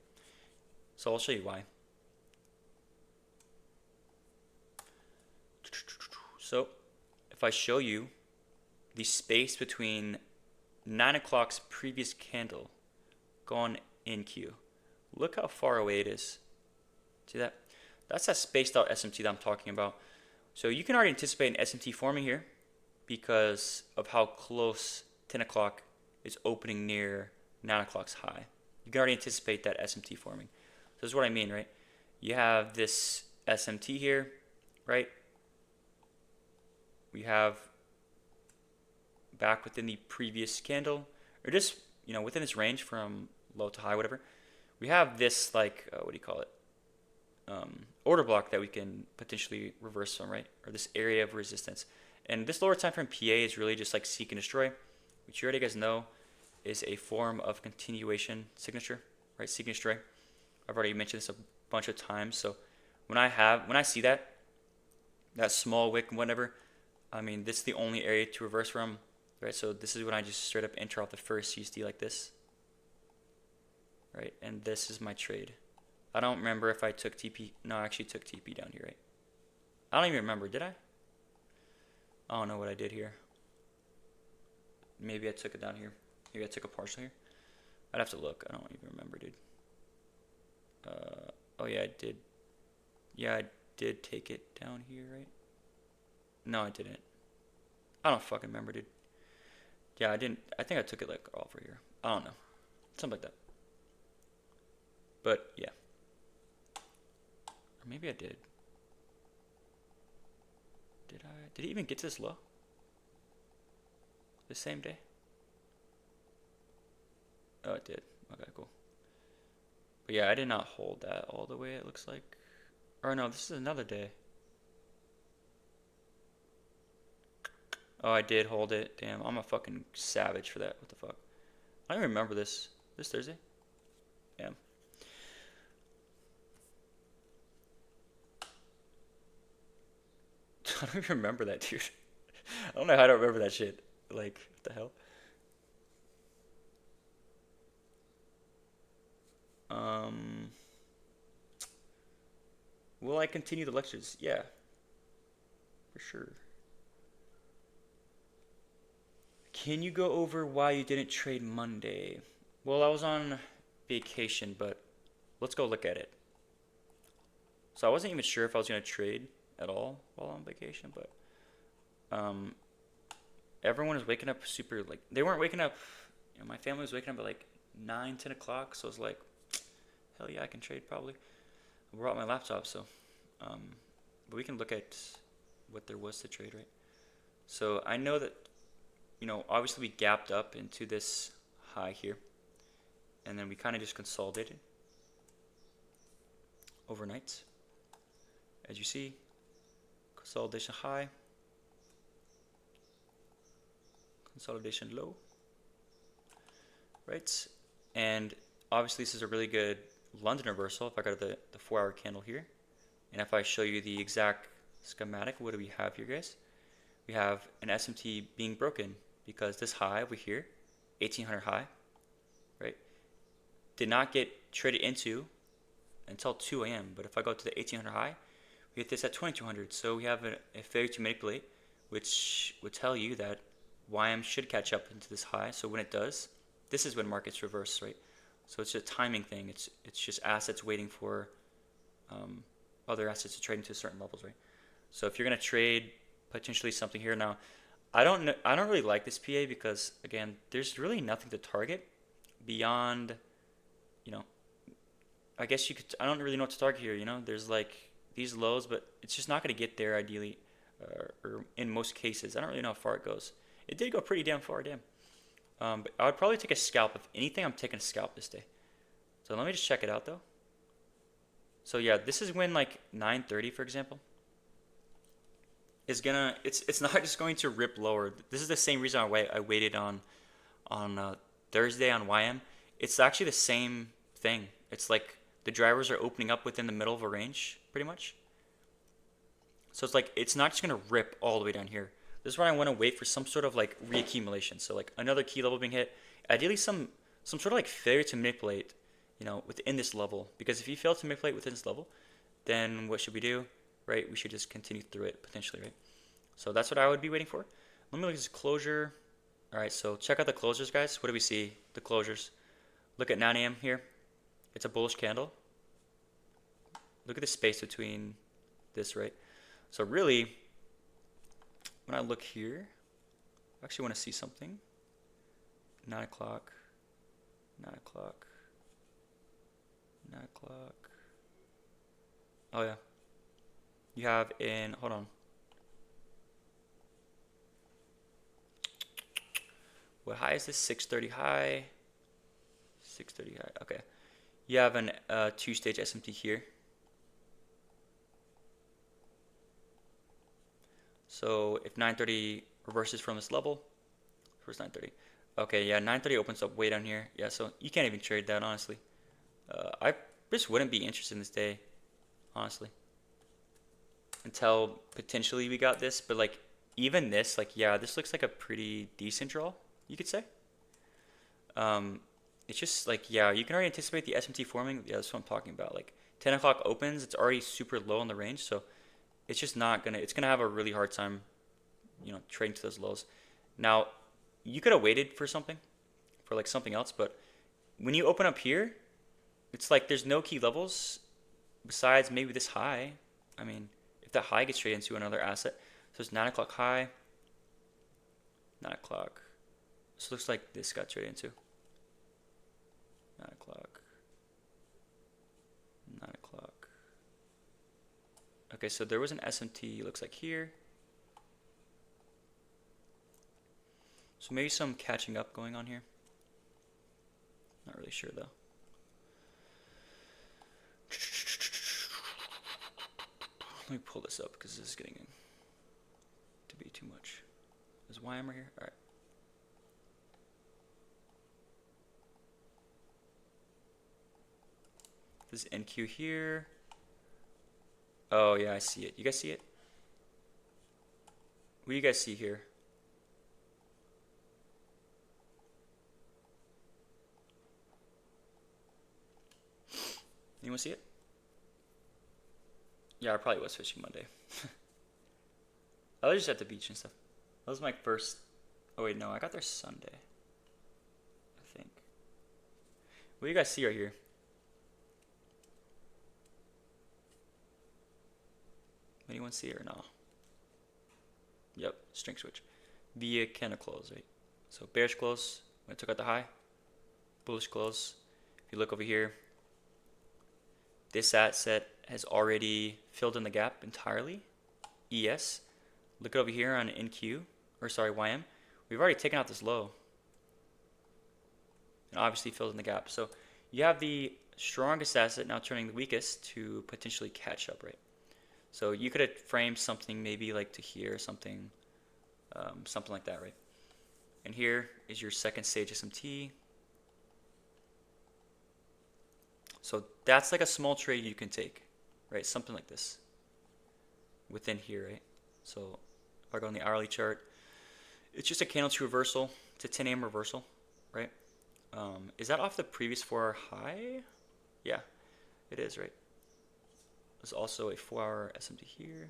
[SPEAKER 1] So I'll show you why. So if I show you the space between 9 o'clock's previous candle gone in Q, look how far away it is. See that? That's that spaced out SMT that I'm talking about. So you can already anticipate an SMT forming here. because of how close 10 o'clock is opening near 9 o'clock's high. You can already anticipate that SMT forming. So this is what I mean, right? You have this SMT here, right? We have back within the previous candle, or just, within this range from low to high, whatever. We have this, like, what do you call it? Order block that we can potentially reverse from, right? Or this area of resistance. And this lower time frame PA is really just like seek and destroy, which you already guys know is a form of continuation signature, right? Seek and destroy. I've already mentioned this a bunch of times. So when I see that small wick and whatever, I mean, this is the only area to reverse from, right? So this is when I just straight up enter off the first CSD like this, right? And this is my trade. I don't remember if I took TP. No, I actually took TP down here, right? I don't even remember. Did I? I don't know what I did here. Maybe I took it down here. Maybe I took a partial here. I'd have to look. I don't even remember, dude. Oh yeah, I did. Yeah, I did take it down here, right? No, I didn't. I don't fucking remember, dude. Yeah, I didn't. I think I took it like over here. I don't know. Something like that. But yeah. Or maybe I did. Did I? Did it even get to this low? The same day? Oh, it did. Okay, cool. But yeah, I did not hold that all the way, it looks like. Or no, this is another day. Oh, I did hold it. Damn, I'm a fucking savage for that. What the fuck? I don't even remember this. This Thursday? Damn. I don't even remember that, dude. I don't know how I don't remember that shit. Like, what the hell? Will I continue the lectures? Yeah, for sure. Can you go over why you didn't trade Monday? Well, I was on vacation, but let's go look at it. So I wasn't even sure if I was going to trade at all while on vacation, but everyone was waking up super, like, they weren't waking up, my family was waking up at like 9, 10 o'clock, so I was like, hell yeah, I can trade probably. I brought my laptop, so, but we can look at what there was to trade, right? So I know that, obviously we gapped up into this high here, and then we kind of just consolidated overnight. As you see, consolidation high, consolidation low, right? And obviously this is a really good London reversal. If I go to the 4-hour candle here, and if I show you the exact schematic, what do we have here, guys? We have an SMT being broken because this high over here, 1800 high, right, did not get traded into until 2 a.m. But if I go to the 1800 high, we hit this at 2200. So we have a failure to manipulate, which would tell you that YM should catch up into this high. So when it does, this is when markets reverse, right? So it's a timing thing. It's just assets waiting for other assets to trade into certain levels, right? So if you're gonna trade potentially something here now, I don't really like this PA because again, there's really nothing to target beyond, I guess you could. I don't really know what to target here. There's like these lows, but it's just not gonna get there ideally, or in most cases. I don't really know how far it goes. It did go pretty damn far, damn. But I would probably take a scalp. If anything, I'm taking a scalp this day. So let me just check it out though. So yeah, this is when like 9:30, for example, is gonna. It's not just going to rip lower. This is the same reason I waited on Thursday on YM. It's actually the same thing. It's like the drivers are opening up within the middle of a range, pretty much. So it's like it's not just gonna rip all the way down here. This is why I want to wait for some sort of like reaccumulation. So like another key level being hit. Ideally some sort of like failure to manipulate, within this level. Because if you fail to manipulate within this level, then what should we do? Right? We should just continue through it potentially, right? So that's what I would be waiting for. Let me look at this closure. All right, so check out the closures, guys. What do we see? The closures. Look at 9 a.m. here. It's a bullish candle. Look at the space between this, right? So really, when I look here, I actually want to see something. 9 o'clock, 9 o'clock, 9 o'clock. Oh yeah. You have in, hold on. What high is this? 630 high. 630 high. Okay. You have an two-stage SMT here. So if 930 reverses from this level, where's 930? Okay, yeah, 930 opens up way down here. Yeah, so you can't even trade that, honestly. I just wouldn't be interested in this day, honestly, until potentially we got this. But like even this, like yeah, this looks like a pretty decent draw, you could say. Um, it's just like yeah, you can already anticipate the SMT forming. Yeah, that's what I'm talking about. Like 10 o'clock opens, it's already super low on the range, so it's just not gonna. It's gonna have a really hard time, trading to those lows. Now, you could have waited for something, for like something else, but when you open up here, it's like there's no key levels besides maybe this high. I mean, if that high gets traded into another asset, so it's 9 o'clock high, 9 o'clock. So it looks like this got traded into 9 o'clock, 9 o'clock. Okay, so there was an SMT, looks like here. So maybe some catching up going on here. Not really sure though. Let me pull this up because this is getting to be too much. Is YM right here? All right. This is NQ here. Oh yeah, I see it. You guys see it? What do you guys see here? Anyone see it? Yeah, I probably was fishing Monday. I was just at the beach and stuff. That was my first. Oh wait, no, I got there Sunday, I think. What do you guys see right here? Anyone see it or no? Yep, string switch. Via candle close, right? So bearish close when it took out the high. Bullish close. If you look over here, this asset has already filled in the gap entirely. ES. Look over here on NQ, or sorry, YM. We've already taken out this low. And obviously filled in the gap. So you have the strongest asset now turning the weakest to potentially catch up, right? So you could have framed something maybe like to here or something, something like that, right? And here is your second stage SMT. So that's like a small trade you can take, right? Something like this within here, right? So if I go on the hourly chart, it's just a candle to reversal. It's a 10 a.m. reversal, right? Is that off the previous 4-hour high? Yeah, it is, right? There's also a 4-hour SMT here.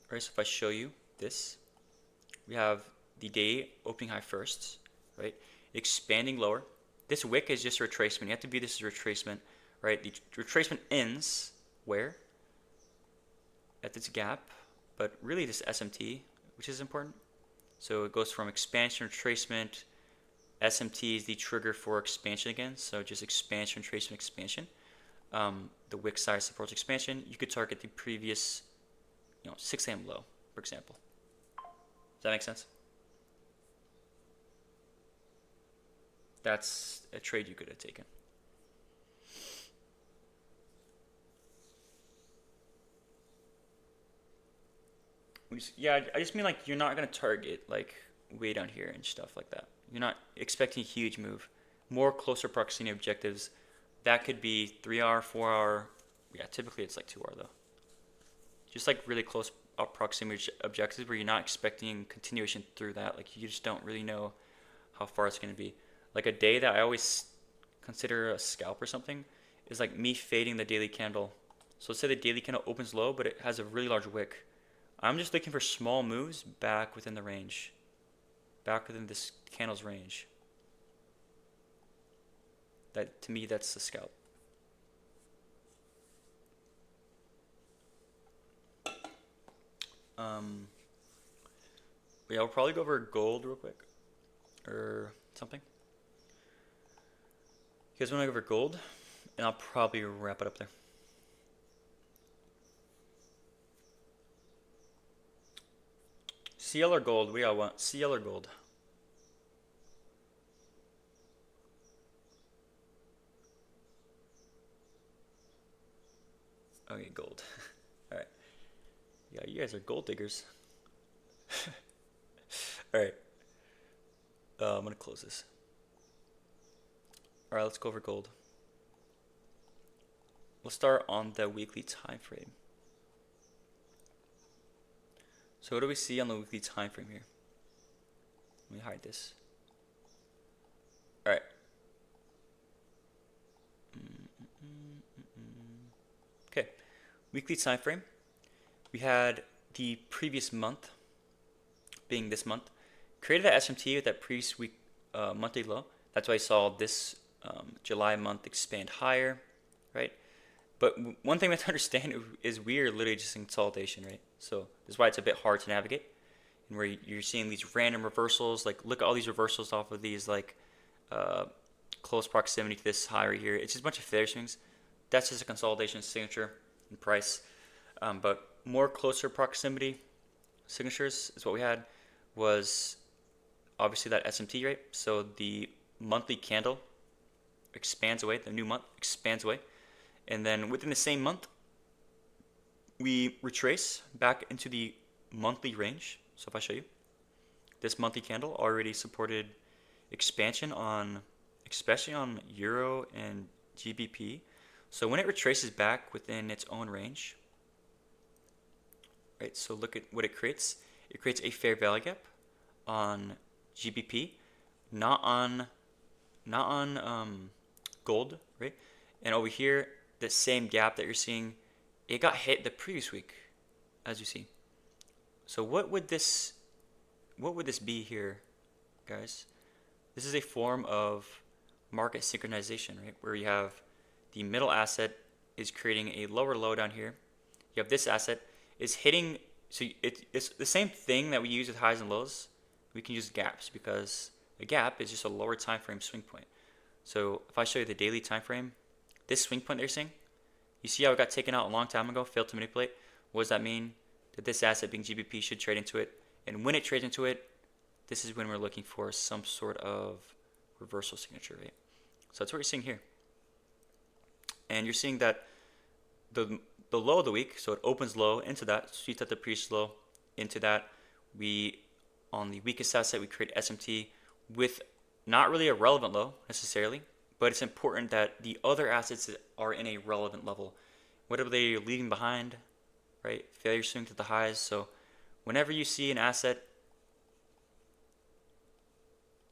[SPEAKER 1] All right, so if I show you this, we have the day opening high first, right? Expanding lower. This wick is just a retracement. You have to view this as a retracement, right? The retracement ends where? At this gap, but really this SMT, which is important. So it goes from expansion, retracement. SMT is the trigger for expansion again. So just expansion, retracement, expansion. The wick size supports expansion. You could target the previous, 6 a.m. low, for example. Does that make sense? That's a trade you could have taken. Yeah, I just mean like you're not gonna target like way down here and stuff like that. You're not expecting a huge move. More closer proximity objectives. That could be 3-hour, 4-hour. Yeah, typically it's like 2-hour though. Just like really close proximity objectives where you're not expecting continuation through that. Like you just don't really know how far it's gonna be. Like a day that I always consider a scalp or something is like me fading the daily candle. So let's say the daily candle opens low, but it has a really large wick. I'm just looking for small moves back within the range. Back within this candle's range. That to me, that's the scalp. But yeah, we'll probably go over gold real quick or something. You guys want to go over gold? And I'll probably wrap it up there. CL or gold? We all want CL or gold. Okay, gold. All right. Yeah, you guys are gold diggers. All right. I'm gonna close this. All right, let's go over gold. We'll start on the weekly time frame. So what do we see on the weekly time frame here? Let me hide this. All right. Okay. Weekly time frame. We had the previous month, being this month, created that SMT with that previous week monthly low. That's why I saw this July month expand higher, right? But one thing we have to understand is we are literally just in consolidation, right? So this is why it's a bit hard to navigate. And where you're seeing these random reversals, like look at all these reversals off of these like close proximity to this high right here. It's just a bunch of failure swings. That's just a consolidation signature and price. But more closer proximity signatures is what we had was obviously that SMT, right? So the monthly candle expands away, the new month expands away. And then within the same month, we retrace back into the monthly range. So if I show you, this monthly candle already supported expansion on, especially on Euro and GBP. So when it retraces back within its own range, right? So look at what it creates. It creates a fair value gap on GBP, not on gold, right? And over here, the same gap that you're seeing, it got hit the previous week, as you see. So what would this be here, guys? This is a form of market synchronization, right? Where you have the middle asset is creating a lower low down here. You have this asset is hitting, so it's the same thing that we use with highs and lows. We can use gaps because a gap is just a lower time frame swing point. So if I show you the daily time frame, this swing point they're seeing, you see how it got taken out a long time ago, failed to manipulate? What does that mean? That this asset being GBP should trade into it. And when it trades into it, this is when we're looking for some sort of reversal signature, right? So that's what you're seeing here. And you're seeing that the low of the week, so it opens low into that, sweeps at the previous low into that. We, on the weakest asset, we create SMT with not really a relevant low necessarily, but it's important that the other assets are in a relevant level. Whatever they're leaving behind, right? Failure swing to the highs. So whenever you see an asset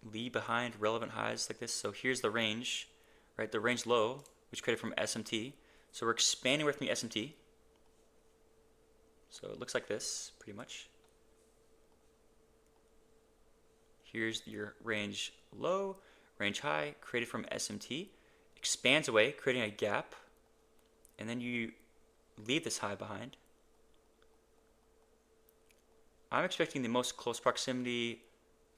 [SPEAKER 1] leave behind relevant highs like this, so here's the range, right? The range low, which created from SMT. So we're expanding away from the SMT. So it looks like this, pretty much. Here's your range low, range high, created from SMT, expands away, creating a gap, and then you leave this high behind. I'm expecting the most close proximity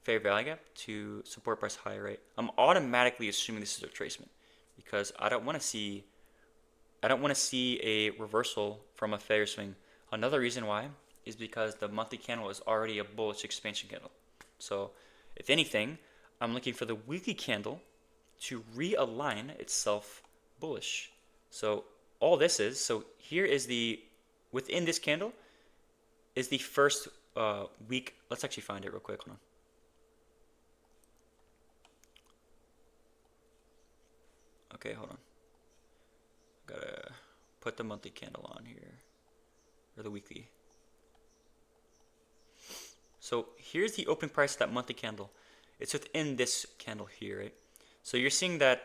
[SPEAKER 1] fair value gap to support price high, right? I'm automatically assuming this is a retracement because I don't want to see a reversal from a failure swing. Another reason why is because the monthly candle is already a bullish expansion candle. So if anything, I'm looking for the weekly candle to realign itself bullish. So all this is, so here is within this candle is the first week. Let's actually find it real quick. Hold on. Okay, hold on. Gotta put the monthly candle on here, or the weekly. So here's the opening price of that monthly candle. It's within this candle here, right? So you're seeing that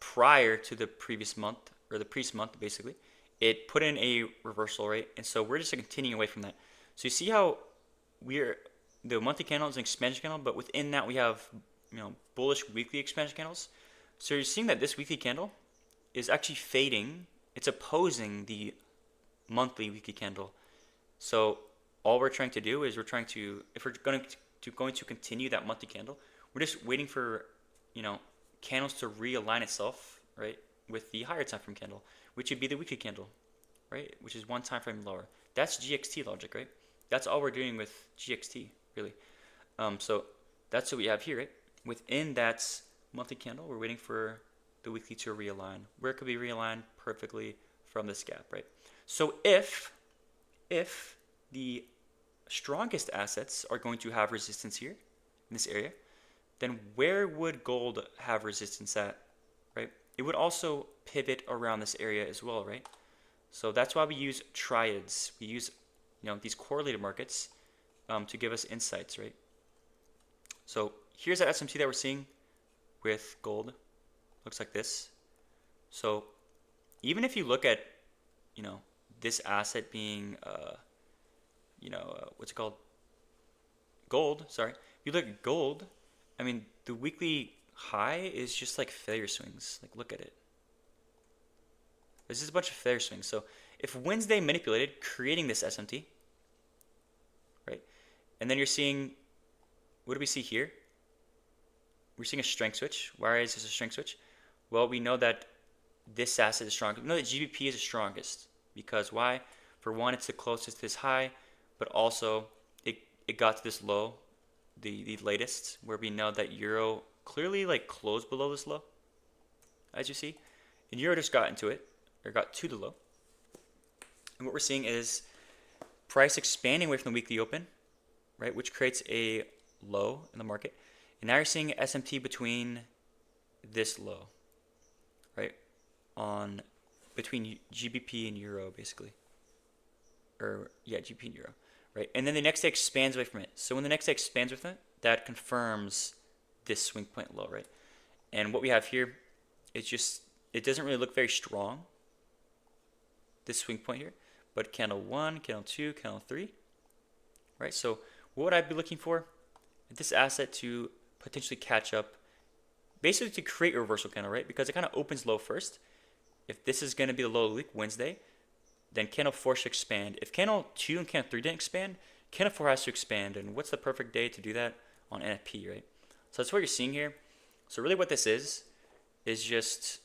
[SPEAKER 1] prior to the previous month, or the previous month basically, it put in a reversal, right? And so we're just continuing away from that. So you see how the monthly candle is an expansion candle, but within that we have, bullish weekly expansion candles. So you're seeing that this weekly candle is actually fading. It's opposing the monthly weekly candle. So all we're trying to do is if we're going to going to continue that monthly candle. We're just waiting for, you know, candles to realign itself, right, with the higher time frame candle, which would be the weekly candle, right, which is one time frame lower. That's GXT logic, right? That's all we're doing with GXT, really. So that's what we have here, right? Within that monthly candle, we're waiting for the weekly to realign. Where it could be realigned perfectly from this gap, right? So if the strongest assets are going to have resistance here in this area, then where would gold have resistance at, right? It would also pivot around this area as well, right? So that's why we use triads. We use, you know, these correlated markets to give us insights, right? So here's that SMT that we're seeing with gold. Looks like this. So even if you look at, you know, this asset being, what's it called? Gold, sorry. If you look at gold, I mean, the weekly high is just like failure swings. Like, look at it. This is a bunch of failure swings. So if Wednesday manipulated, creating this SMT, right? And then you're seeing, what do we see here? We're seeing a strength switch. Why is this a strength switch? Well, we know that this asset is strong. We know that GBP is the strongest because why? For one, it's the closest to this high, but also it got to this low, the latest, where we know that Euro clearly like closed below this low, as you see. And Euro just got into it, or got to the low. And what we're seeing is price expanding away from the weekly open, right, which creates a low in the market. And now you're seeing SMT between this low, right, on between GBP and Euro, basically. Or, yeah, GBP and Euro, right? And then the next day expands away from it. So when the next day expands with it, that confirms this swing point low, right? And what we have here is just, it doesn't really look very strong, this swing point here, but candle 1, candle 2, candle 3, right? So what would I be looking for? This asset to potentially catch up, basically to create a reversal candle, right? Because it kind of opens low first. If this is going to be the low of the week, Wednesday, then candle 4 should expand. If candle 2 and candle 3 didn't expand, candle 4 has to expand. And what's the perfect day to do that? On NFP, right? So that's what you're seeing here. So really what this is just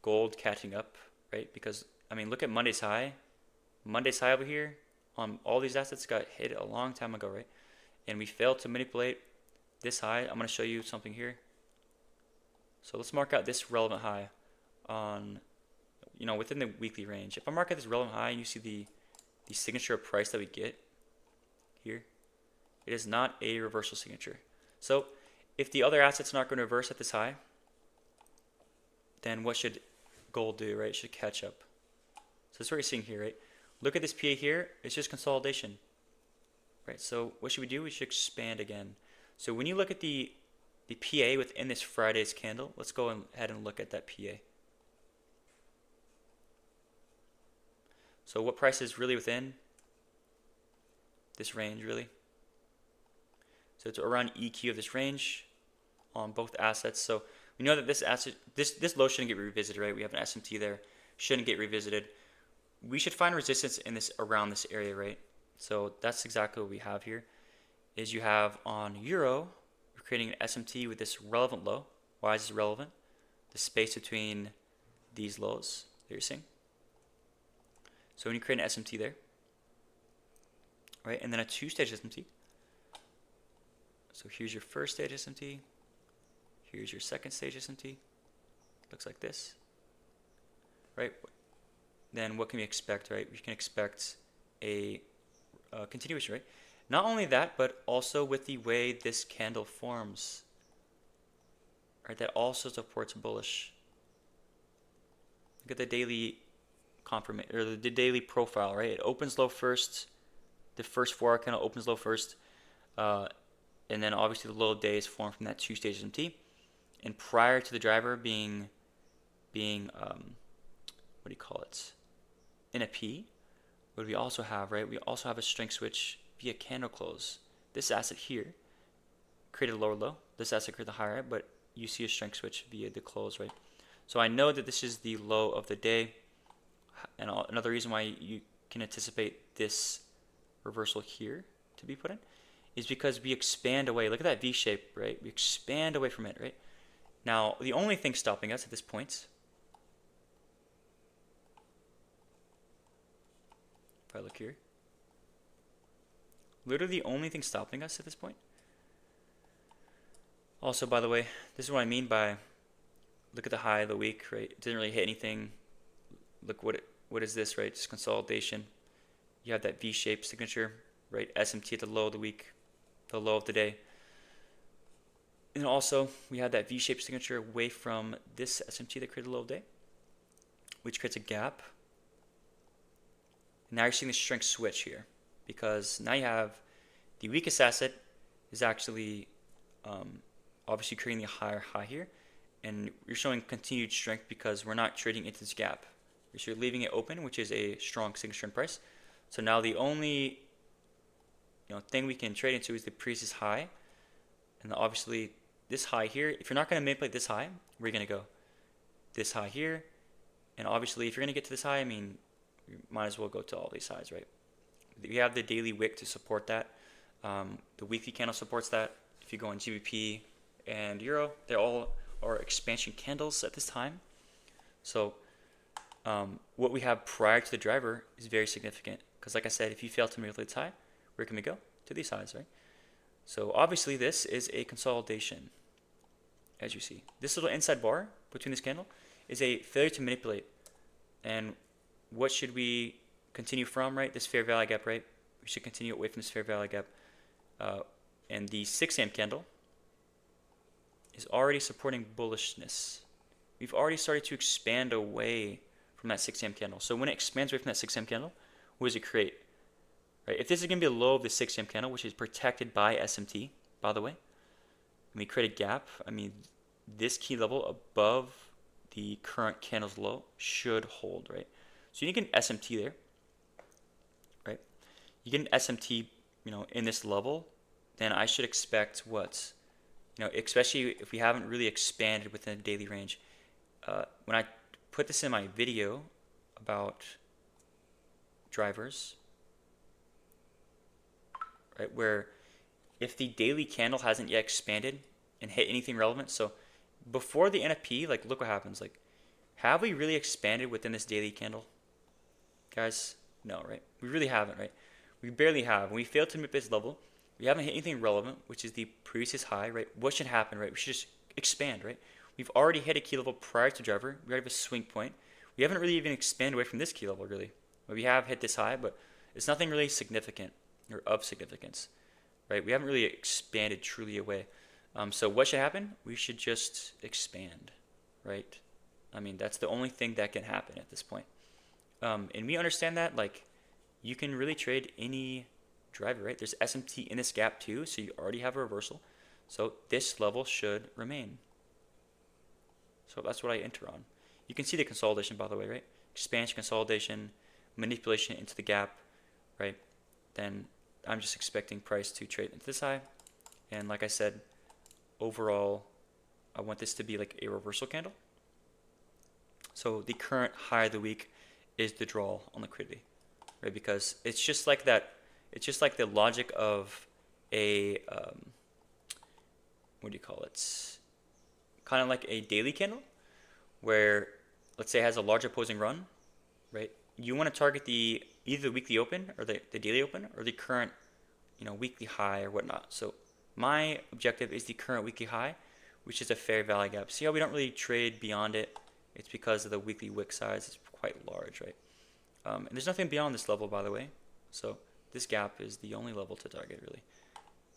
[SPEAKER 1] gold catching up, right? Because, I mean, look at Monday's high. Monday's high over here on all these assets got hit a long time ago, right? And we failed to manipulate this high. I'm going to show you something here. So let's mark out this relevant high on, you know, within the weekly range. If I mark out this relevant high and you see the signature of price that we get here, it is not a reversal signature. So if the other assets are not going to reverse at this high, then what should gold do, right? It should catch up. So that's what you're seeing here, right? Look at this PA here. It's just consolidation, right? So what should we do? We should expand again. So when you look at the PA within this Friday's candle, let's go ahead and look at that PA. So what price is really within this range, really? So it's around EQ of this range on both assets. So we know that this asset, this low shouldn't get revisited, right? We have an SMT there, shouldn't get revisited. We should find resistance in this, around this area, right? So that's exactly what we have here. Is you have on Euro, we're creating an SMT with this relevant low. Why is this relevant? The space between these lows that you're seeing. So when you create an SMT there, right, and then a two-stage SMT. So here's your first stage SMT. Here's your second stage SMT. Looks like this, right? Then what can we expect, right? We can expect a continuation, right? Not only that, but also with the way this candle forms, right? That also supports bullish. Look at the daily confirmation, or the daily profile, right? It opens low first. The first 4 hour candle opens low first, and then obviously the low day is formed from that two-stage SMT. And prior to the driver being what do you call it? In a P, what do we also have, right? We also have a strength switch via candle close. This asset here created a lower low. This asset created the higher, but you see a strength switch via the close, right? So I know that this is the low of the day, and another reason why you can anticipate this reversal here to be put in is because we expand away. Look at that V shape, right? We expand away from it, right? Now, the only thing stopping us at this point, if I look here, literally the only thing stopping us at this point. Also, by the way, this is what I mean by look at the high of the week, right? It didn't really hit anything. Look what is this, right? Just consolidation. You have that V-shaped signature, right? SMT at the low of the week, the low of the day. And also, we had that V-shaped signature away from this SMT that created a low of the day, which creates a gap. Now you're seeing the strength switch here, because now you have the weakest asset is actually obviously creating the higher high here, and you're showing continued strength because we're not trading into this gap. You're leaving it open, which is a strong signature in price. So now the only thing we can trade into is the previous high, and obviously this high here. If you're not going to manipulate this high, where are you going to go? This high here, and obviously if you're going to get to this high, I mean, you might as well go to all these highs, right? We have the daily wick to support that. The weekly candle supports that. If you go on GBP and Euro, they all are expansion candles at this time. So what we have prior to the driver is very significant, because like I said, if you fail to manipulate this high, where can we go? To these highs, right? So obviously this is a consolidation, as you see. This little inside bar between this candle is a failure to manipulate. And what should we continue from, right? This fair value gap, right? We should continue away from this fair value gap. And the 6 a.m. candle is already supporting bullishness. We've already started to expand away from that 6 a.m. candle. So when it expands away from that 6 a.m. candle, what does it create? Right? If this is going to be a low of the 6 a.m. candle, which is protected by SMT, by the way, and we create a gap, I mean, this key level above the current candle's low should hold, right? So you get an SMT there, right? You get an SMT, in this level, then I should expect what? Especially if we haven't really expanded within the daily range. When I put this in my video about drivers, right, where if the daily candle hasn't yet expanded and hit anything relevant, so before the NFP, like, look what happens. Like, have we really expanded within this daily candle? Guys, no, right? We really haven't, right? We barely have. When we fail to meet this level, we haven't hit anything relevant, which is the previous high, right? What should happen, right? We should just expand, right? We've already hit a key level prior to driver. We already have a swing point. We haven't really even expanded away from this key level, really. We have hit this high, but it's nothing really significant or of significance, right? We haven't really expanded truly away. So what should happen? We should just expand, right? I mean, that's the only thing that can happen at this point. And we understand that, like, you can really trade any driver, right? There's SMT in this gap too, so you already have a reversal. So this level should remain. So that's what I enter on. You can see the consolidation, by the way, right? Expansion, consolidation, manipulation into the gap, right? Then I'm just expecting price to trade into this high. And like I said, overall, I want this to be like a reversal candle. So the current high of the week is the draw on liquidity, right? Because it's just like that. It's just like the logic of a, what do you call it? Kind of like a daily candle, where, let's say, it has a large opposing run, right? You want to target either the weekly open or the daily open or the current, weekly high or whatnot. So my objective is the current weekly high, which is a fair value gap. See how we don't really trade beyond it? It's because of the weekly wick size. It's quite large, right? And there's nothing beyond this level, by the way. So this gap is the only level to target, really,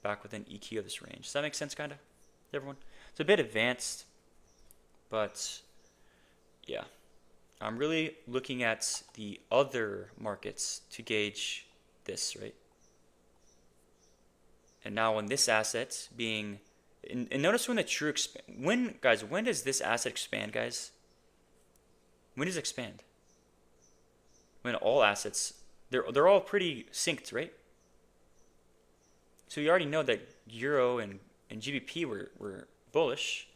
[SPEAKER 1] back within EQ of this range. Does that make sense, kind of, everyone? It's a bit advanced, but yeah. I'm really looking at the other markets to gauge this, right? And now on this asset being, and notice when the true when does this asset expand, guys? When does it expand? When all assets, they're all pretty synced, right? So you already know that Euro and GBP were bullish.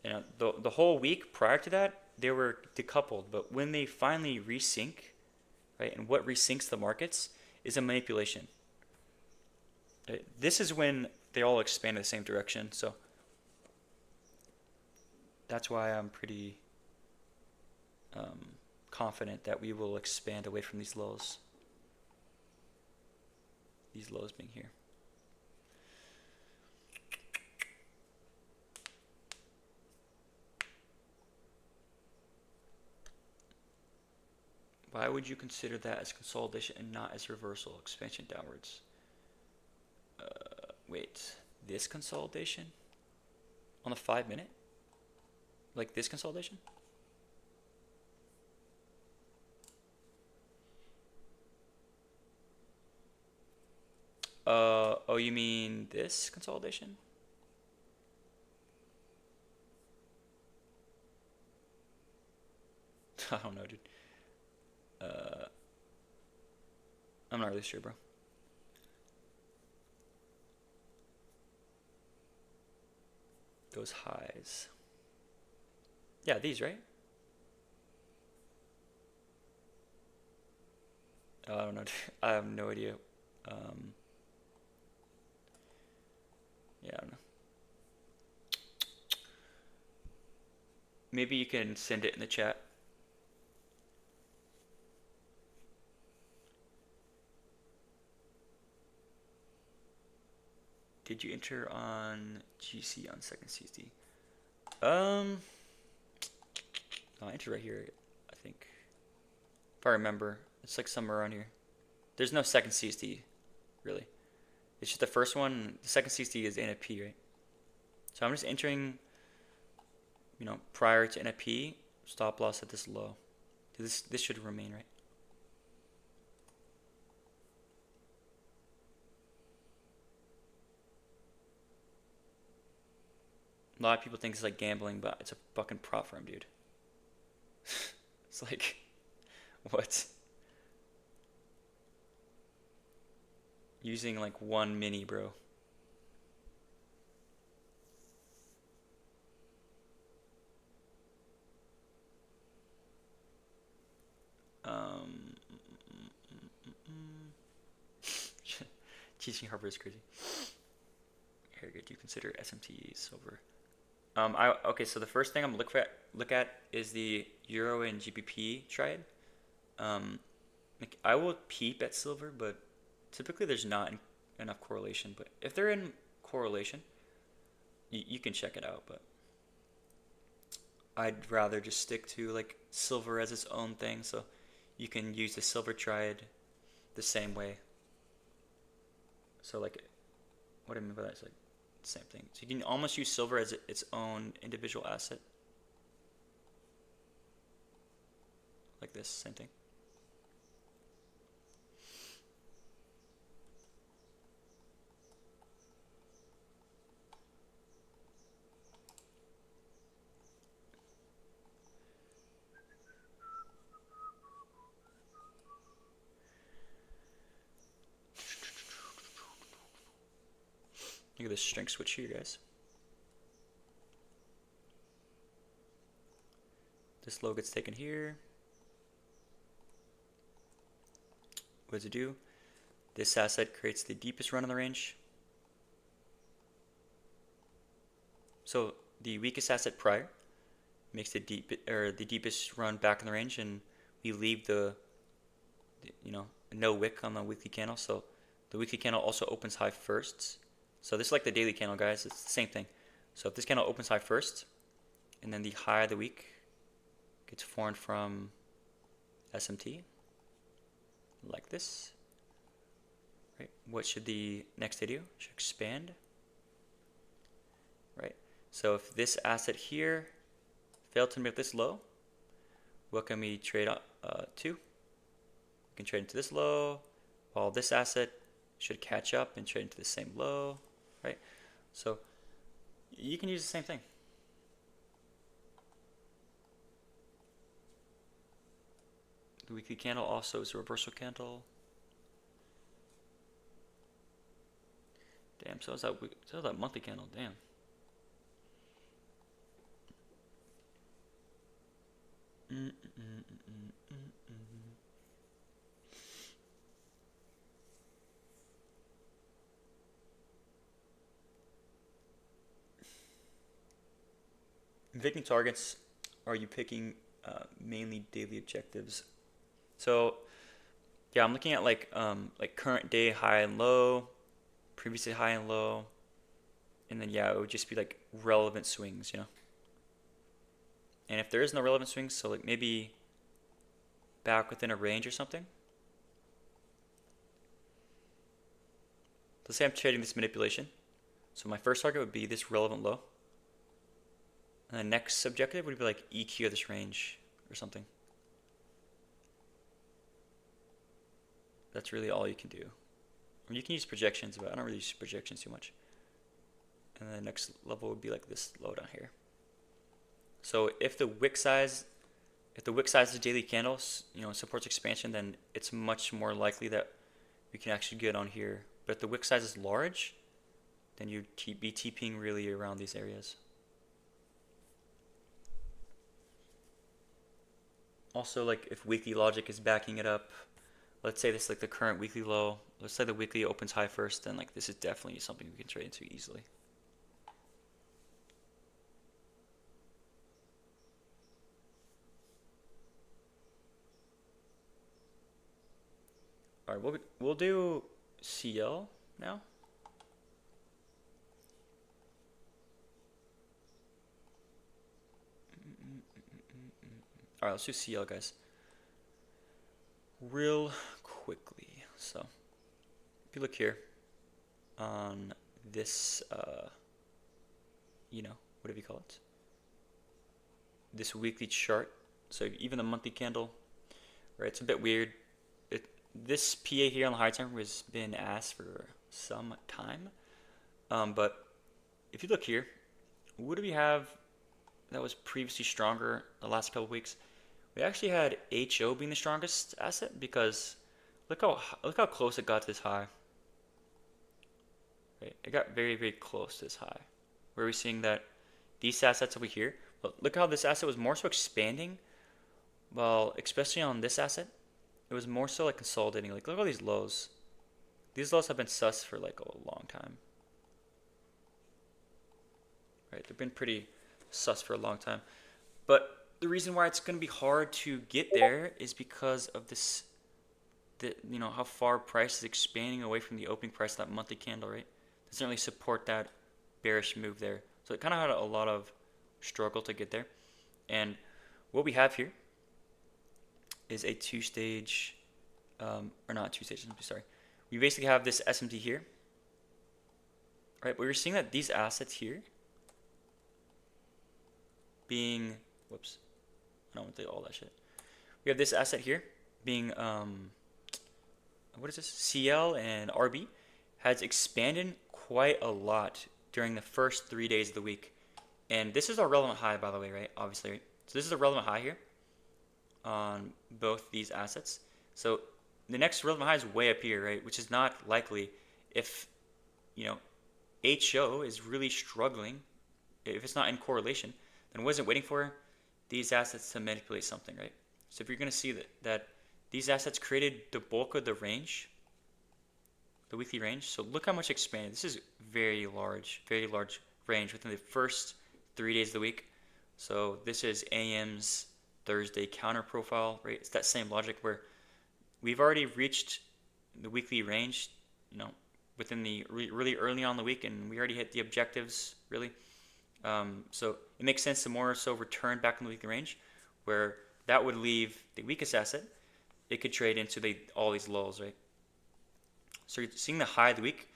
[SPEAKER 1] The whole week prior to that, they were decoupled. But when they finally resync, right, and what resyncs the markets is a manipulation. This is when they all expand in the same direction, so that's why I'm pretty confident that we will expand away from these lows. These lows being here. Why would you consider that as consolidation and not as reversal expansion downwards? Wait, this consolidation on the 5 minute? Like this consolidation? Oh, you mean this consolidation? I don't know, dude. Uh, I'm not really sure, bro. Those highs. Yeah, these, right? I don't know. I have no idea. Um, yeah, I don't know. Maybe you can send it in the chat. Did you enter on GC on second CSD? No, I entered right here, I think. If I remember, it's like somewhere around here. There's no second CSD, really. It's just the first one. The second CSD is NFP, right? So I'm just entering, prior to NFP, stop loss at this low. This should remain, right? A lot of people think it's like gambling, but it's a fucking prop firm, dude. It's like, what? Using like one mini, bro. Um, Teaching Harvard is crazy. Here, do you consider SMT silver? Okay. So the first thing I'm gonna look at is the Euro and GBP trade. Like I will peep at silver, but typically there's not enough correlation. But if they're in correlation, you can check it out. But I'd rather just stick to like silver as its own thing. So you can use the silver triad the same way. So like, what I mean by that is like the same thing. So you can almost use silver as its own individual asset. Like this, same thing. Look at this strength switch here, guys. This low gets taken here. What does it do? This asset creates the deepest run in the range. So the weakest asset prior makes the deepest run back in the range, and we leave the no wick on the weekly candle. So the weekly candle also opens high first. So this is like the daily candle, guys. It's the same thing. So if this candle opens high first, and then the high of the week gets formed from SMT, like this. Right? What should the next day do? Should expand. Right? So if this asset here failed to make this low, what can we trade to? We can trade into this low, while this asset should catch up and trade into the same low, right? So you can use the same thing. The weekly candle also is a reversal candle. Damn, so is that monthly candle. Damn. picking targets, are you picking mainly daily objectives? So yeah, I'm looking at like current day high and low, previously high and low, and then yeah, it would just be like relevant swings, you know. And if there is no relevant swings, so like maybe back within a range or something. Let's say I'm trading this manipulation. So my first target would be this relevant low. And the next objective would be like EQ of this range or something. That's really all you can do. You can use projections, but I don't really use projections too much. And the next level would be like this low down here. So if the wick size of the daily candles, supports expansion, then it's much more likely that we can actually get on here. But if the wick size is large, then you'd be TPing really around these areas. Also, like if weekly logic is backing it up, let's say this is like the current weekly low. Let's say the weekly opens high first, then like this is definitely something we can trade into easily. All right, we'll do CL now. All right, let's do CL, guys. Real quickly. So, if you look here on this, whatever you call it, this weekly chart. So even the monthly candle, right? It's a bit weird. This PA here on the high term has been asked for some time, but if you look here, what do we have that was previously stronger the last couple of weeks? We actually had HO being the strongest asset because look how close it got to this high. Right, it got very very close to this high. Where we're seeing that these assets over here. Look how this asset was more so expanding. Well, especially on this asset, it was more so like consolidating. Like look at all these lows. These lows have been sus for like a long time. Right, they've been pretty sus for a long time. But the reason why it's going to be hard to get there is because of this, how far price is expanding away from the opening price of that monthly candle, right? Doesn't really support that bearish move there. So it kind of had a lot of struggle to get there. And what we have here is a two-stage, or not two-stage, sorry. We basically have this SMT here, right? But we're seeing that these assets here being, whoops, I don't want to do all that shit. We have this asset here being, what is this? CL and RB has expanded quite a lot during the first 3 days of the week. And this is our relevant high, by the way, right? Obviously, right? So this is a relevant high here on both these assets. So the next relevant high is way up here, right? Which is not likely if, HO is really struggling. If it's not in correlation, then what is it waiting for? These assets to manipulate something, right? So if you're going to see that these assets created the bulk of the range, the weekly range. So look how much expanded. This is very large range within the first 3 days of the week. So this is AM's Thursday counter profile, right? It's that same logic where we've already reached the weekly range, within the really early on in the week, and we already hit the objectives, really. So it makes sense to more so return back in the weekly range, where that would leave the weakest asset. It could trade into all these lows, right? So you're seeing the high of the week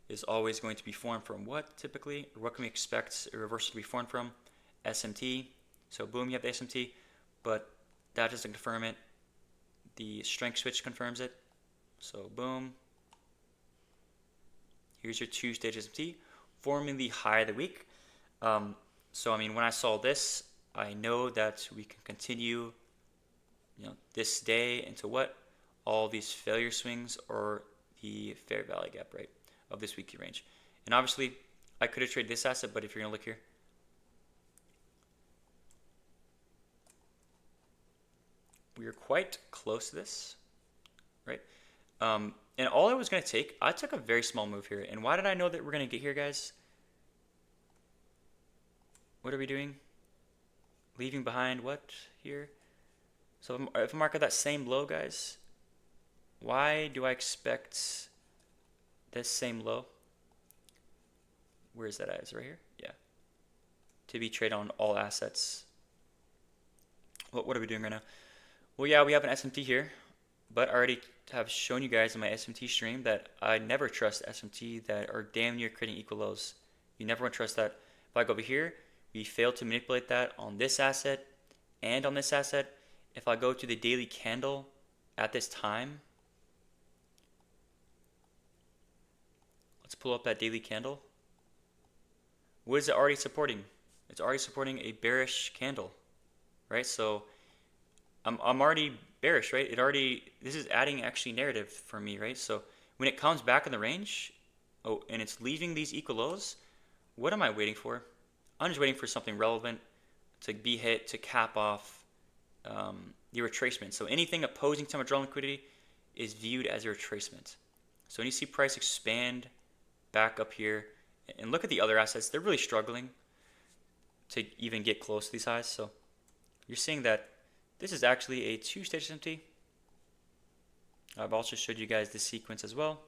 [SPEAKER 1] is always going to be formed from what typically, or what can we expect a reversal to be formed from? SMT. So boom, you have the SMT, but that doesn't confirm it. The strength switch confirms it. So boom. Here's your two-stage SMT forming the high of the week. So I mean, when I saw this, I know that we can continue, this day into what? All these failure swings or the fair value gap, right, of this weekly range. And obviously, I could have traded this asset, but if you're going to look here, we are quite close to this, right? And all I was going to take, I took a very small move here. And why did I know that we're going to get here, guys? What are we doing? leaving behind what here? So if I mark at that same low, guys, why do I expect this same low? Where is that at? Is it right here? Yeah. To be traded on all assets. What are we doing right now? Well, yeah, we have an SMT here, but I already have shown you guys in my SMT stream that I never trust SMT that are damn near creating equal lows. You never want to trust that. If I go over here, we fail to manipulate that on this asset and on this asset. If I go to the daily candle at this time, let's pull up that daily candle. What is it already supporting? It's already supporting a bearish candle, right? So I'm already bearish, right? This is adding actually narrative for me, right? So when it comes back in the range, oh, and it's leaving these equal lows, what am I waiting for? I'm just waiting for something relevant to be hit to cap off the retracement. So anything opposing to my draw liquidity is viewed as a retracement. So when you see price expand back up here, and look at the other assets, they're really struggling to even get close to these highs. So you're seeing that this is actually a two-stage SMT. I've also showed you guys the sequence as well.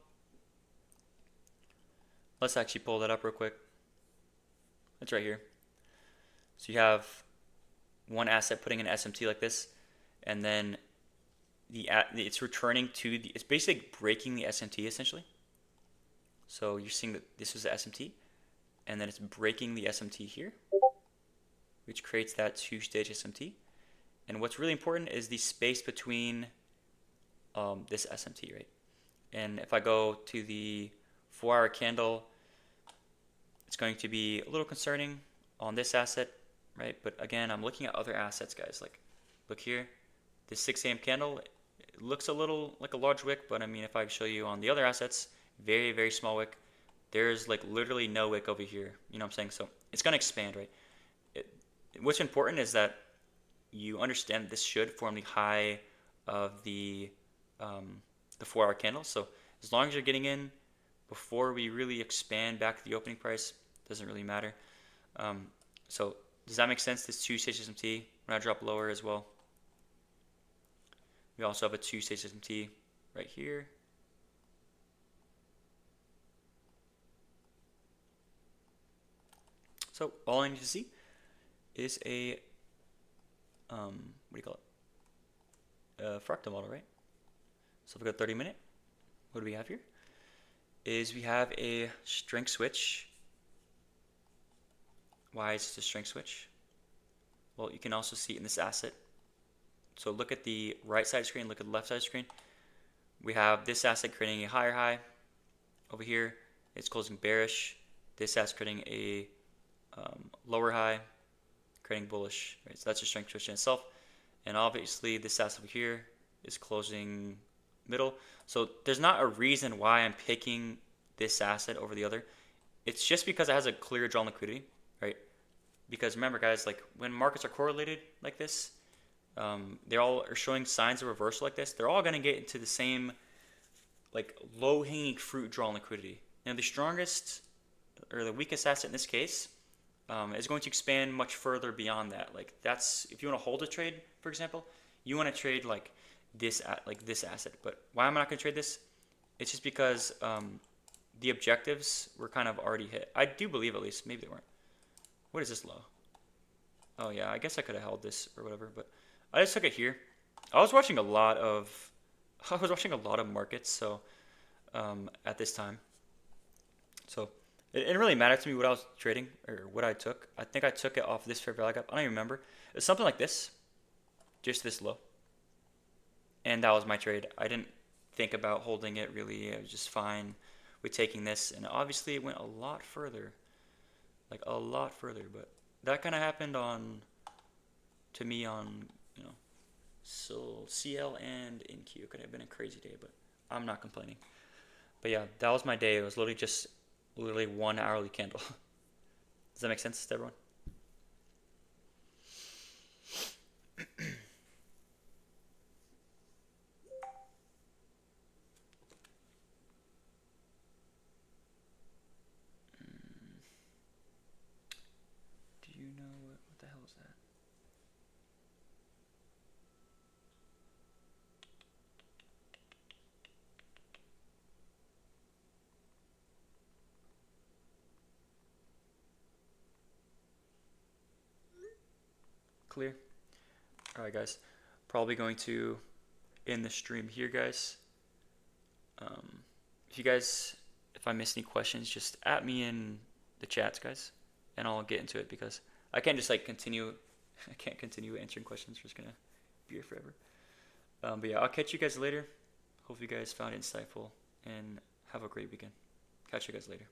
[SPEAKER 1] Let's actually pull that up real quick. It's right here. So you have one asset putting an SMT like this, and then it's returning to it's basically breaking the SMT essentially. So you're seeing that this is the SMT, and then it's breaking the SMT here, which creates that two-stage SMT. And what's really important is the space between this SMT, right? And if I go to the 4-hour candle, it's going to be a little concerning on this asset, right? But again, I'm looking at other assets, guys. Like, look here, this 6 a.m. candle, it looks a little like a large wick, but I mean, if I show you on the other assets, very, very small wick. There's like literally no wick over here. You know what I'm saying? So it's going to expand, right? What's important is that you understand this should form the high of the 4-hour candle. So as long as you're getting in before we really expand back to the opening price, doesn't really matter. So does that make sense? This two-stage SMT, when I drop lower as well. We also have a two-stage SMT right here. So all I need to see is a what do you call it? A fractal model, right? So if we go 30-minute, what do we have here? Is we have a strength switch. Why is it a strength switch? Well, you can also see it in this asset. So look at the right side of the screen, look at the left side of the screen. We have this asset creating a higher high. Over here, it's closing bearish. This asset creating a lower high, creating bullish. Right? So that's a strength switch in itself. And obviously, this asset over here is closing middle. So there's not a reason why I'm picking this asset over the other. It's just because it has a clear drawn liquidity, right? Because remember, guys, like when markets are correlated like this, they all are showing signs of reversal like this. They're all going to get into the same like low-hanging fruit drawn liquidity. Now, the strongest or the weakest asset in this case is going to expand much further beyond that. Like that's if you want to hold a trade, for example, you want to trade like this asset. But why am I not going to trade this? It's just because the objectives were kind of already hit. I do believe at least. Maybe they weren't. What is this low? Oh yeah, I guess I could have held this or whatever, but I just took it here. I was watching a lot of markets, so at this time. So it didn't really matter to me what I was trading or what I took. I think I took it off this fair value gap. I don't even remember. It was something like this, just this low. And that was my trade. I didn't think about holding it really. I was just fine with taking this. And obviously it went a lot further. Like a lot further. But that kind of happened to me on, so CL and NQ. It could have been a crazy day, but I'm not complaining. But yeah, that was my day. It was literally 1 hourly candle. Does that make sense to everyone? Do you know what the hell is that? clear. All right, guys. Probably going to end the stream here, guys. If you guys, if I miss any questions, just at me in the chats, guys, and I'll get into it because I can't just like continue. I can't continue answering questions. We're just gonna be here forever. But yeah, I'll catch you guys later. Hope you guys found it insightful and have a great weekend. Catch you guys later.